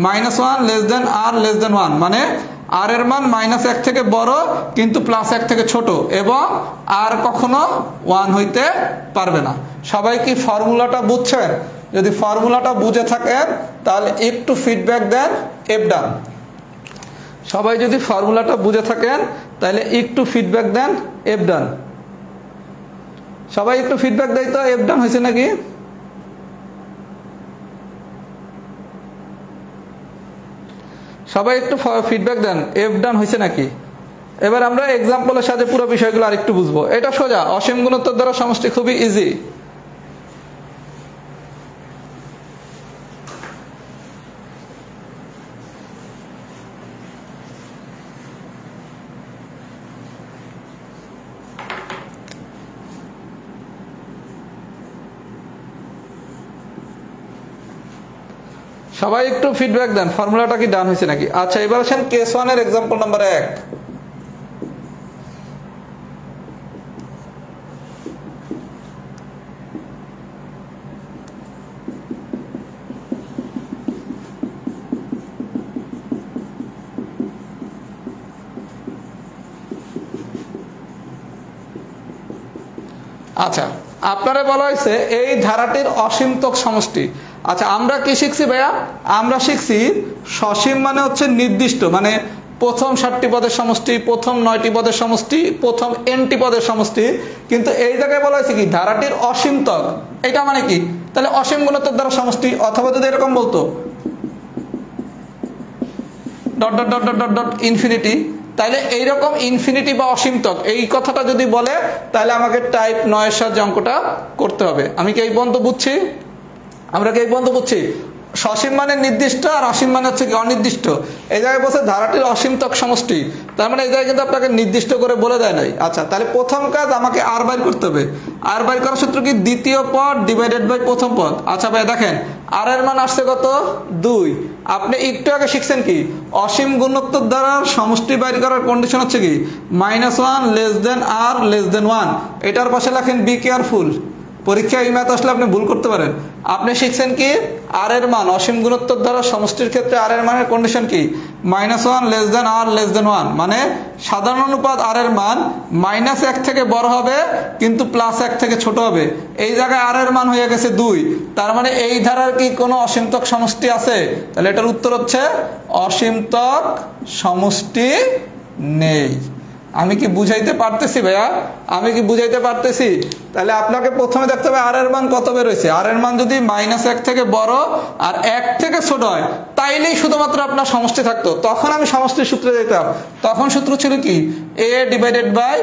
-1 less than r less than 1, মানে r এর মান -1 থেকে বড় কিন্তু +1 থেকে ছোট, এবং r কখনো 1 হইতে পারবে না। সবাই কি ফর্মুলাটা বুঝছেন? যদি ফর্মুলাটা বুঝে থাকেন তাহলে একটু ফিডব্যাক দেন, এফ ডান। সবাই যদি ফর্মুলাটা বুঝে থাকেন তাহলে একটু ফিডব্যাক দেন, এফ ডান। সবাই একটু ফিডব্যাক দেয় তো, এফ ডান হয়েছে নাকি? সবাই একটু ফিডব্যাক দেন, এফ ডান হয়েছে নাকি? এবার আমরা এক্সাম্পলের সাথে পুরো বিষয়গুলো আরেকটু বুঝবো। এটা সোজা, অসীম গুণোত্তর দ্বারা সমষ্টি খুবই ইজি। সবাই একটু ফিডব্যাক দেন, ফর্মুলাটা কি ডান হয়েছে নাকি? আচ্ছা, এবার আসেন কেস 1 এর এক্সাম্পল নাম্বার 1। আচ্ছা, আপনারা বলা হয়েছে এই ধারাটির অসীমতক সমষ্টি। আচ্ছা, আমরা কি শিখছি ভাইয়া? আমরা শিখছি সসীম মানে হচ্ছে নির্দিষ্ট, মানে প্রথম 7টি পদের সমষ্টি, প্রথম 9টি পদের সমষ্টি, প্রথম nটি পদের সমষ্টি। কিন্তু এই জায়গায় বলা হয়েছে কি ধারাটির অসীমতক। এটা মানে কি? তাহলে অসীম গুণোত্তর দ্বারা সমষ্টি, অথবা যদি এরকম বলতো dot dot dot dot dot infinity, তাহলে এইরকম ইনফিনিটি বা অসীমতক এই কথাটা যদি বলে তাহলে আমাকে টাইপ 9 এর সাহায্যে অঙ্কটা করতে হবে। আমি কি এই পর্যন্ত বুঝছি? আমরা কি এই পর্যন্ত বুঝছি? সসীম মানে নির্দিষ্ট আর অসীম মানে হচ্ছে কি অনির্দিষ্ট। এই জায়গায় বলছে ধারাটির অসীমতক সমষ্টি, তার মানে এই জায়গায় কিন্তু আপনাকে নির্দিষ্ট করে বলে দেয় নাই। আচ্ছা, তাহলে প্রথম কাজ আমাকে আর বাইর করতে হবে। আর বাইর করার সূত্র কি? দ্বিতীয় পদ ডিভাইডেড বাই প্রথম পদ। আচ্ছা ভাই দেখেন, আর এর মান আসছে কত? 2। আপনি একটু আগে শিখছেন কি অসীম গুণোত্তর দ্বারা সমষ্টি বাইর করার কন্ডিশন হচ্ছে কি -1 লেস দেন আর লেস দেন 1। এটার পাশে লেখেন বি কেয়ারফুল, পরীক্ষায় এই ম্যাথ আসলে আপনি ভুল করতে পারেন। আপনি শিখছেন কি আর এর মান অসীম গুণোত্তর দ্বারা সমষ্টির ক্ষেত্রে আর এর মানের কন্ডিশন কি -1 লেস দেন আর লেস দেন 1, মানে সাধারণ অনুপাত আর এর মান -1 থেকে বড় হবে কিন্তু +1 থেকে ছোট হবে। এই জায়গায় আর এর মান হয়ে গেছে 2, তার মানে এই ধারার কি কোনো অসীমতক সমষ্টি আছে? তাহলে এটার উত্তর হচ্ছে অসীমতক সমষ্টি নেই। আমি কি বুঝাইতে পারতেছি ভাইয়া? আমি কি বুঝাইতে পারতেছি? তাহলে আপনাকে প্রথমে দেখতে হবে আর এর মান কত বের হয়েছে। আর এর মান যদি -1 থেকে বড় আর 1 থেকে ছোট হয় তাইলেই শুধুমাত্র আপনার সমষ্টি থাকতো, তখন আমি সমষ্টির সূত্রে যেতাম। তখন সূত্র ছিল কি a ডিভাইডেড বাই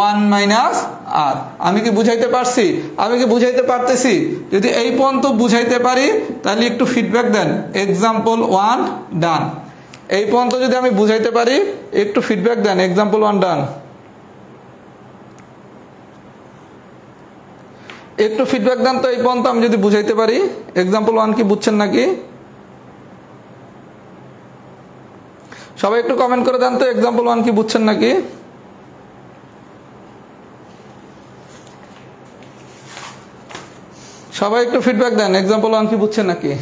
1 - r। আমি কি বুঝাইতে পারছি? আমি কি বুঝাইতে পারতেছি? যদি এই পর্যন্ত বুঝাইতে পারি তাহলে একটু ফিডব্যাক দেন। এক্সাম্পল 1 ডান। এই পর্যন্ত যদি আমি বুঝাইতে পারি একটু ফিডব্যাক দেন। এক্সাম্পল 1 ডান। একটু ফিডব্যাক দেন তো এই পর্যন্ত আমি যদি বুঝাইতে পারি। এক্সাম্পল 1 কি বুঝছেন নাকি? সবাই একটু কমেন্ট করে দেন তো এক্সাম্পল 1 কি বুঝছেন নাকি? সবাই একটু ফিডব্যাক দেন এক্সাম্পল 1 কি বুঝছেন নাকি?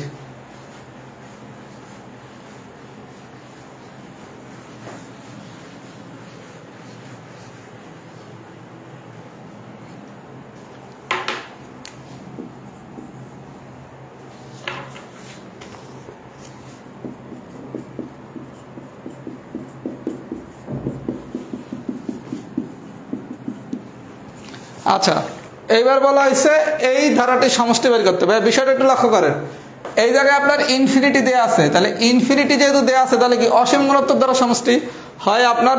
আচ্ছা, এইবার বলা হয়েছে এই ধারাটির সমষ্টি বের করতে হবে। বিষয়টা একটু লক্ষ্য করেন, এই জায়গায় আপনার ইনফিনিটি দেয়া আছে। তাহলে ইনফিনিটি যেহেতু দেয়া আছে তাহলে কি অসীম গুণোত্তর দ্বারা সমষ্টি হয় আপনার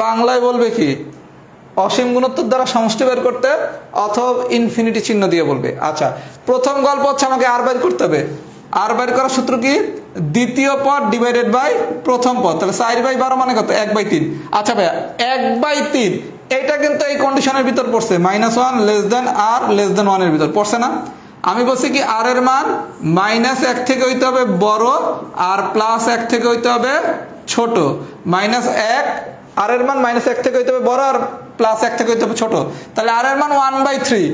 বাংলায় বলবে কি অসীম গুণোত্তর দ্বারা সমষ্টি বের করতে, অথবা ইনফিনিটি চিহ্ন দিয়ে বলবে। আচ্ছা, প্রথম গল্প হচ্ছে আমাকে আর বের করতে হবে। আর বের করার সূত্র কি দ্বিতীয় পদ ডিভাইডেড বাই প্রথম পদ। তাহলে 4/12 মানে কত? 1/3। আচ্ছা ভাইয়া 1/3 এটা কিন্তু এই কন্ডিশনের ভিতর পড়ছে -1 লেস দেন আর লেস দেন 1 এর ভিতর পড়ছে না? আমি বলছি কি আর এর মান -1 থেকে হইতে হবে বড় আর +1 থেকে হইতে হবে ছোট। -1 আর এর মান -1 থেকে হইতে হবে বড় আর +1 থেকে হইতে হবে ছোট। তাহলে আর এর মান 1/3,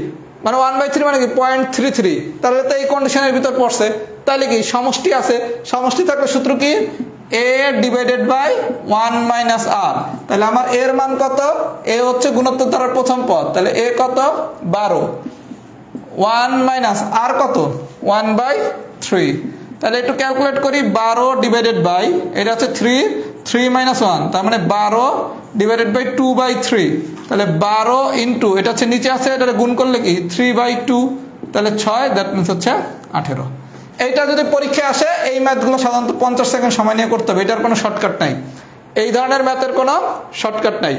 মানে 1/3 মানে কি 0.33। তাহলে তো এই কন্ডিশনের ভিতর পড়ছে, তাহলে কি সমষ্টি আছে। সমষ্টি থাকলে সূত্র কি a ডিভাইডেড বাই 1 - r। তাহলে আমার এর মান কত? a হচ্ছে গুণোত্তর ধারার প্রথম পদ, তাহলে a কত 12, 1 - r কত 1/3। তাহলে একটু ক্যালকুলেট করি, 12 ডিভাইডেড বাই এটা হচ্ছে 3 - 1, তার মানে 12 ডিভাইডেড বাই 2/3। তাহলে 12 ইন্টু এটা হচ্ছে নিচে আছে, এটা গুণ করলে কি 3/2, তাহলে 6, দ্যাট মিনস হচ্ছে 18। এইটা যদি পরীক্ষায় আসে এই ম্যাথগুলো সাধারণত 50 সেকেন্ড সময় নিয়ে করতে হবে, এটার কোনো শর্টকাট নাই। এই ধরনের ম্যাথের কোনো শর্টকাট নাই।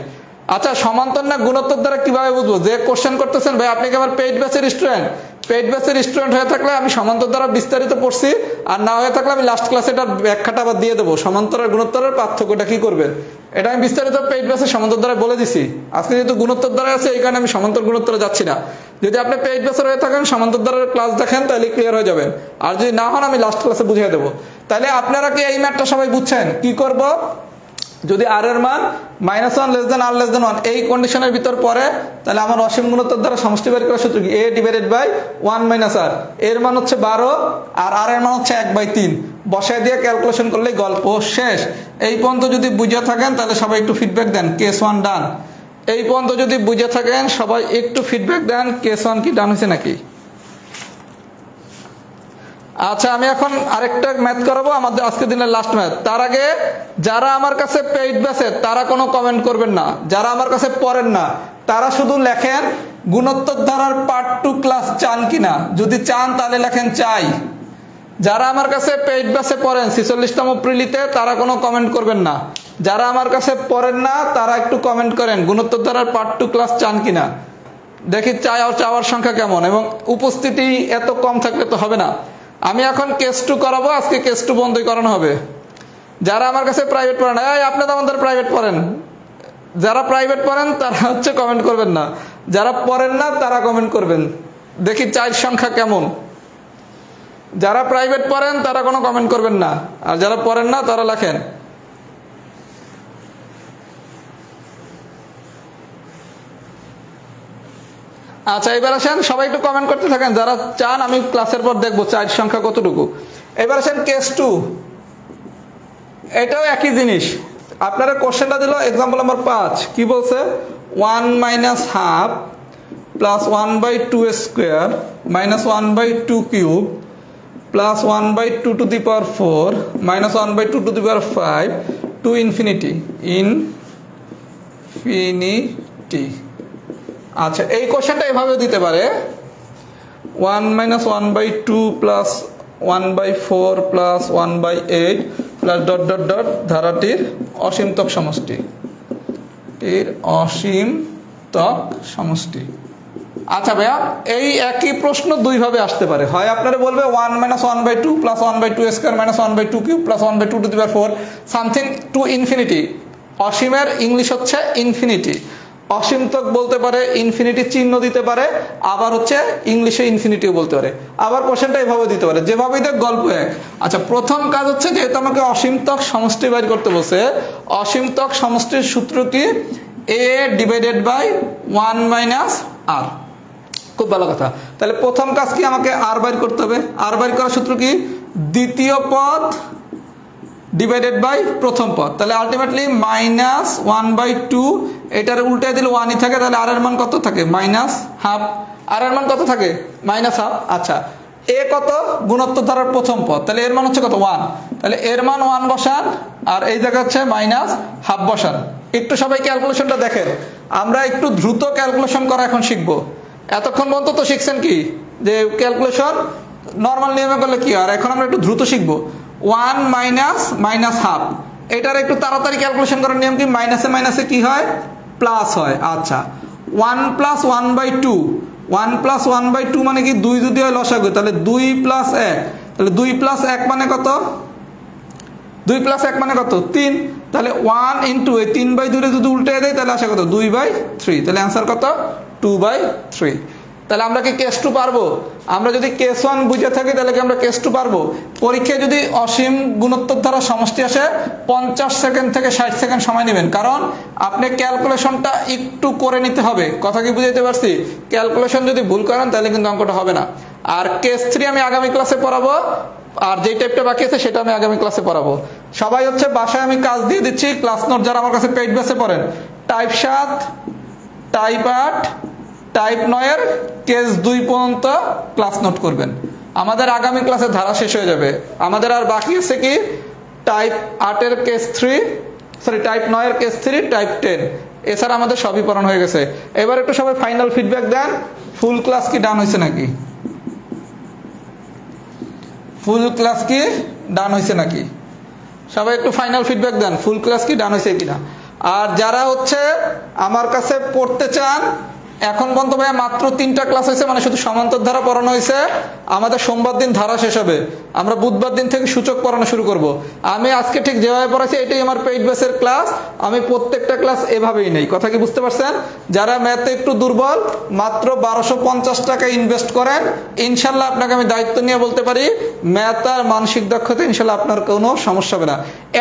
আচ্ছা, সমান্তর না গুণোত্তর দ্বারা কিভাবে বুঝবো? যে কোশ্চেন করতেছেন ভাই আপনি কি আমার পেইড ব্যাচের স্টুডেন্ট? পেইড ব্যাচের স্টুডেন্ট হয়ে থাকলে আমি সমান্তর দ্বারা বিস্তারিত পড়ছি, আর না হয়ে থাকলে আমি লাস্ট ক্লাসে এটার ব্যাখ্যাটা আবার দিয়ে দেবো। সমান্তর আর গুণোত্তরের পার্থক্যটা কি করবেন এটা আমি বিস্তারিত পেইড ব্যাচের সমান্তর দ্বারা বলে দিছি। আজকে যেহেতু গুণোত্তর দ্বারা আছে এই কারণে আমি সমান্তর গুণোত্তরে যাচ্ছি না। যদি আপনি পেইড ব্যাচের হয়ে থাকেন সমান্তর দ্বারার ক্লাস দেখেন তাহলে ক্লিয়ার হয়ে যাবেন, আর যদি না হন আমি লাস্ট ক্লাসে বুঝিয়ে দেবো। তাহলে আপনারা কি এই ম্যাথটা সবাই বুঝছেন? কি করব? যদি আর এর মান -1 লেস দেন আর লেস দেন 1 এই কন্ডিশনের ভিতর পড়ে তাহলে আমার অসীম গুণোত্তর দ্বারা সমষ্টি বের করার সূত্র কি a ডিভাইডেড বাই 1 - r। এর মান হচ্ছে 12 আর আর এর মান হচ্ছে 1/3। বসায় দিয়ে ক্যালকুলেশন করলেই গল্প শেষ। এই পর্যন্ত যদি বুঝে থাকেন তাহলে সবাই একটু ফিডব্যাক দেন। কেস 1 ডান। এই পর্যন্ত যদি বুঝে থাকেন সবাই একটু ফিডব্যাক দেন কেস 1 কি ডান হয়েছে নাকি? আচ্ছা, আমি এখন আরেকটা ম্যাথ করাবো, আমাদের আজকে দিনের লাস্ট ম্যাথ। তার আগে যারা আমার কাছে পেইড ব্যাচের তারা কোনো কমেন্ট করবেন না, যারা আমার কাছে পড়েন না তারা শুধু লেখেন গুণোত্তর ধারার পার্ট 2 ক্লাস চান কিনা। যদি চান তাহলে লেখেন চাই। যারা আমার কাছে পেইড ব্যাচে পড়েন 46তম প্রিলিতে তারা কোনো কমেন্ট করবেন না। যারা আমার কাছে পড়েন না তারা একটু কমেন্ট করেন গুণোত্তর ধারার পার্ট 2 ক্লাস চান কিনা। দেখি চাওয়ার সংখ্যা কেমন, এবং উপস্থিতি এত কম থাকলে তো হবে না। আমি এখন কেস 2 করাবো, আজকে কেস 2 বন্ধই করানো হবে। যারা আমার কাছে প্রাইভেট পড়েন, আপনারা আমাদের প্রাইভেট পড়েন, যারা প্রাইভেট পড়েন তারা হচ্ছে কমেন্ট করবেন না, যারা পড়েন না তারা কমেন্ট করবেন। দেখি 4 সংখ্যা কেমন। যারা প্রাইভেট পড়েন তারা কোনো কমেন্ট করবেন না, আর যারা পড়েন না তারা লেখেন। আচ্ছা, এবার আসেন সবাই একটু কমেন্ট করতে থাকেন যারা চান, আমি ক্লাসের পর দেখবো 4 সংখ্যা কতটুকু। এবার আসেন কেস 2, এটাও একই জিনিস। আপনারা কোশ্চেনটা দিল এক্সাম্পল নাম্বার 5, কি বলছে? 1 minus half plus 1/2 square minus 1/2 cube plus 1/2 to the power 4 minus 1/2 to the power 5 to infinity infinity. আচ্ছা, এই কোশ্চেনটা এভাবে দিতে পারে 1 minus 1/2 plus 1/4 plus 1/8 plus dot dot dot ধারাটির অসীমতক সমষ্টি, অসীমতক সমষ্টি। আচ্ছা ভাইয়া, এই একই প্রশ্ন দুইভাবে আসতে পারে। হয় আপনারা বলবে 1 minus 1/2 plus 1/2 square minus 1/2 cube plus 1/2 to the power 4 something to infinity. অসীমের ইংলিশ হচ্ছে ইনফিনিটি। অসীমতক বলতে পারে, ইনফিনিটি চিহ্ন দিতে পারে, আবার হচ্ছে ইংলিশে ইনফিনিটিও বলতে পারে। আবার কোশ্চেনটা এভাবে দিতে পারে, যেভাবেই দেখ গল্প এক। আচ্ছা, প্রথম কাজ হচ্ছে যেহেতু আমাকে অসীমতক সমষ্টি বের করতে বলছে, অসীমতক সমষ্টির সূত্র কি? a ডিভাইডেড বাই 1 মাইনাস আর। খুব ভালো কথা। তাহলে প্রথম কাজ কি? আমাকে আর বাইর করতে হবে। আর বাইর করার সূত্র কি? দ্বিতীয় পদ ডিভাইডেড বাই প্রথম পদ। তাহলে আলটিমেটলি মাইনাস 1/2, এটার উল্টায় দিলে 1ই থাকে, তাহলে আর এর মান কত থাকে? Minus half. আর এর মান কত থাকে? Minus half. আচ্ছা, এ কত? গুণোত্তর ধারার প্রথম পদ, তাহলে এর মান হচ্ছে কত? 1। তাহলে এর মান 1 বসান, আর এই জায়গা হচ্ছে মাইনাস হাফ বসান। একটু সবাই ক্যালকুলেশনটা দেখেন, আমরা একটু দ্রুত ক্যালকুলেশন করা এখন শিখবো। এতক্ষণ পর্যন্ত তো শিখছেন কি যে ক্যালকুলেশন নর্মাল নিয়মে করলে কি, আর এখন আমরা একটু দ্রুত শিখবো। 1 মাইনাস মাইনাস হাফ, এটার একটু তাড়াতাড়ি ক্যালকুলেশন করার নিয়ম কি? মাইনাসে মাইনাসে কি হয়? প্লাস হয়। আচ্ছা, 1 প্লাস 1/2, 1 প্লাস 1/2 মানে কি? 2 যদি হয় লসাগু, তাহলে 2 প্লাস 1, তাহলে 2 প্লাস 1 মানে কত? 2 প্লাস 1 মানে কত? 3। তাহলে 1 ইন্টু এই 3/2 যদি উল্টে দেয় তাহলে আসে কত? 2/3। তাহলে অ্যান্সার কত? 2/3। তাহলে আমরা কি কেস 2 পারবো? আমরা যদি কেস 1 বুঝে থাকি তাহলে কি আমরা কেস 2 পারবো? পরীক্ষায় যদি অসীম গুণোত্তর দ্বারা সমষ্টি আসে 50 সেকেন্ড থেকে 60 সেকেন্ড সময় নেবেন, কারণ আপনি ক্যালকুলেশনটা একটু করে নিতে হবে। কথা কি বুঝাইতে পারছি? ক্যালকুলেশন যদি ভুল করেন তাহলে কিন্তু অঙ্কটা হবে না। আর কেস 3 আমি আগামী ক্লাসে পড়াবো, আর যে টাইপটা বাকি আছে সেটা আমি আগামী ক্লাসে পড়াবো। সবাই হচ্ছে বাসায় আমি কাজ দিয়ে দিচ্ছি, ক্লাস নোট যারা আমার কাছে পেইড বেসে পড়েন, টাইপ 7, টাইপ 8, টাইপ 9 এর কেস 2 পর্যন্ত ক্লাস নোট করবেন। আমাদের আগামী ক্লাসে ধারা শেষ হয়ে যাবে। আমাদের আর বাকি আছে কি? টাইপ 8 এর কেস 3, টাইপ 9 এর কেস 3, টাইপ 10। এছাড়া আমাদের সবই পড়ানো হয়ে গেছে। এবার একটু সবাই ফাইনাল ফিডব্যাক দেন, ফুল ক্লাস কি ডান হয়েছে নাকি? ফুল ক্লাস কি ডান হয়েছে নাকি? সবাই একটু ফাইনাল ফিডব্যাক দেন, ফুল ক্লাস কি ডান হয়েছে কিনা। আর যারা হচ্ছে আমার কাছে পড়তে চান, এখন পর্যন্ত ভাইয়া মাত্র 3টা ক্লাস হয়েছে, মানে শুধু সমান্তর ধারা পড়ানো হয়েছে। আমাদের সোমবার দিন ধারা শেষ হবে, আমরা বুধবার দিন থেকে সূচক পড়ানো শুরু করব। আমি আজকে ঠিক যেভাবে পড়াচ্ছি এটাই আমার পেইড বেসের ক্লাস। আমি প্রত্যেকটা ক্লাস এভাবেই নেই। কথা কি বুঝতে পারছেন? যারা ম্যাথে একটু দুর্বল, মাত্র 1250 টাকা ইনভেস্ট করেন, ইনশাল্লাহ আপনাকে আমি দায়িত্ব নিয়ে বলতে পারি ম্যাথ আর মানসিক দক্ষতা ইনশাল্লাহ আপনার কোনো সমস্যা হবে না।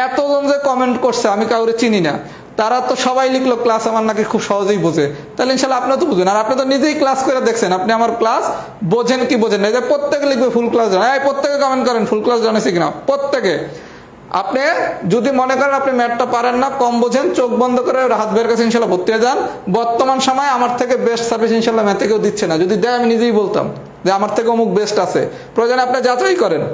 এতজন যে কমেন্ট করছে আমি কাউরে চিনি না, তারা তো সবাই লিখলো ক্লাস আমার নাকি খুব সহজেই বোঝে। তাহলে ইনশাল্লাহ আপনি তো বুঝবেন, আর আপনি তো নিজেই ক্লাস করে দেখছেন, আপনি আমার ক্লাস বোঝেন কি বোঝেন না। প্রত্যেকে লিখবে ফুল ক্লাস জানা, প্রত্যেকে কমেন্ট করেন ফুল ক্লাস জানাইছি কিনা প্রত্যেকে। আপনি যদি মনে করেন আপনি ম্যাথটা পারেন না, কম বোঝেন, চোখ বন্ধ করে হাত বের কাছে ইনশাল্লাহ ভর্তি হয়ে যান। বর্তমান সময় আমার থেকে বেস্ট সার্ভিস ইনশাল্লাহ ম্যাথে কেউ দিচ্ছে না। যদি দেয় আমি নিজেই বলতাম যে আমার থেকে অমুক বেস্ট আছে, প্রয়োজনে আপনি যাচাই করেন।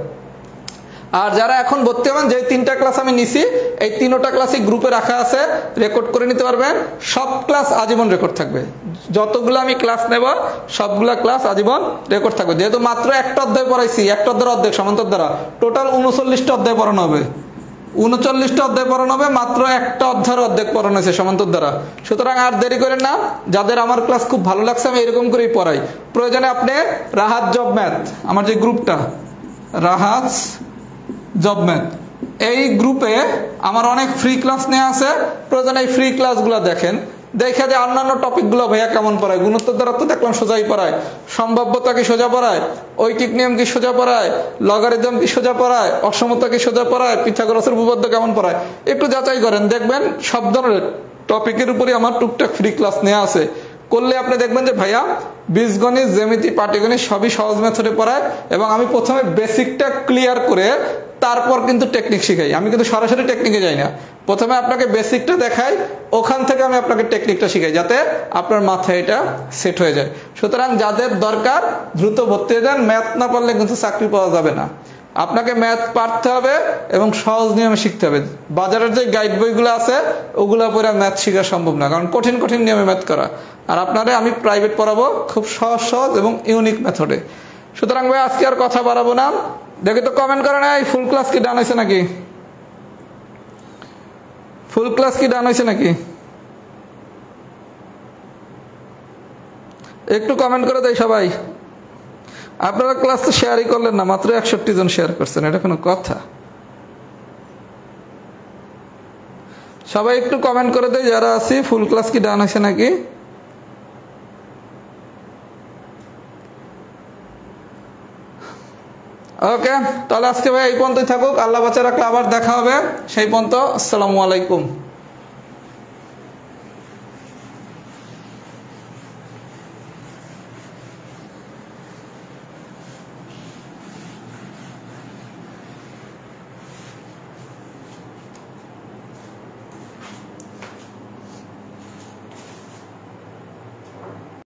আর যারা এখন ভর্তি হবেন, যে 3টা ক্লাস আমি নিছি, এই 3টা ক্লাসই গ্রুপে রাখা আছে, রেকর্ড করে নিতে পারবেন। সব ক্লাস আজীবন রেকর্ড থাকবে। যতগুলো আমি ক্লাস নেব সবগুলা ক্লাস আজীবন রেকর্ড থাকবে। যেহেতু মাত্র একটা অধ্যায় পড়াইছি, একটা অধ্যায়ের অর্ধেক সমান্তর দ্বারা, টোটাল 39টা অধ্যায় পড়ানো হবে। 39টা অধ্যায় পড়ানো হবে, মাত্র একটা অধ্যায়ের অর্ধেক পড়ানো হয়েছে সমান্তর দ্বারা। সুতরাং আর দেরি করেন না, যাদের আমার ক্লাস খুব ভালো লাগছে আমি এরকম করেই পড়াই। প্রয়োজনে আপনি রাহাত জব ম্যাথ, আমার যে গ্রুপটা রাহাত জব ম্যাথ, এই গ্রুপে আমার অনেক ফ্রি ক্লাস নেওয়া আছে, প্রয়োজনে এই ফ্রি ক্লাসগুলো দেখেন, দেখে যে অন্যান্য টপিকগুলো ভাইয়া কেমন পড়ায়। গুণোত্তর দ্বারা তো দেখলাম সোজাই পড়ায়, সম্ভাব্যতা কি সোজা পড়ায়, ঐকিক নিয়ম কি সোজা পড়ায়, লগারিদম কি সোজা পড়ায়, অসমতা কি সোজা পড়ায়, পিথাগোরাসের উপপাদ্য কেমন পড়ায়, একটু যাচাই করেন, দেখবেন সব ধরনের টপিকের উপরই আমার টুকটাক ফ্রি ক্লাস নেওয়া আছে। করলে আপনি দেখবেন যে ভাইয়া বীজগণিত, জ্যামিতি, পাটিগণিত সবই সহজ মেথডে পড়ায়, এবং আমি প্রথমে বেসিকটা ক্লিয়ার করে তারপর কিন্তু টেকনিক শিখাই। আমি কিন্তু সরাসরি টেকনিকে যাই না, প্রথমে আপনাকে বেসিকটা দেখাই, ওখান থেকে আমি আপনাকে টেকনিকটা শিখাই, যাতে আপনার মাথায় এটা সেট হয়ে যায়। সুতরাং যাদের দরকার দ্রুত ভর্তি হয়ে যান, ম্যাথ না পারলে কিন্তু চাকরি পাওয়া যাবে না। আপনাকে ম্যাথ পারতে হবে এবং সহজ নিয়মে শিখতে হবে। বাজারের যে গাইড বইগুলো আছে ওগুলো পড়ে ম্যাথ শেখা সম্ভব না, কারণ কঠিন কঠিন নিয়মে ম্যাথ করা। আর আপনারে আমি প্রাইভেট পড়াবো খুব সহজ সহজ এবং ইউনিক মেথডে। সুতরাং ভাই আজকে আর কথা বাড়াবো না, দেখি তো কমেন্ট করে না, এই ফুল ক্লাস কি ডান হয়েছে নাকি? ফুল ক্লাস কি ডান হয়েছে নাকি? একটু কমেন্ট করে দেয় সবাই। আপনারা ক্লাস তো শেয়ারই করলেন না, মাত্র 61 জন শেয়ার করছেন, এটা কোনো কথা? সবাই একটু কমেন্ট করে দেয় যারা আছি, ফুল ক্লাস কি ডান হয়েছে নাকি? ওকে, তাহলে আজকে ভাই এই পর্যন্তই থাকুক। আল্লাহ বাঁচা রাখলে আবার দেখা হবে, সেই পর্যন্ত আসসালামু আলাইকুম।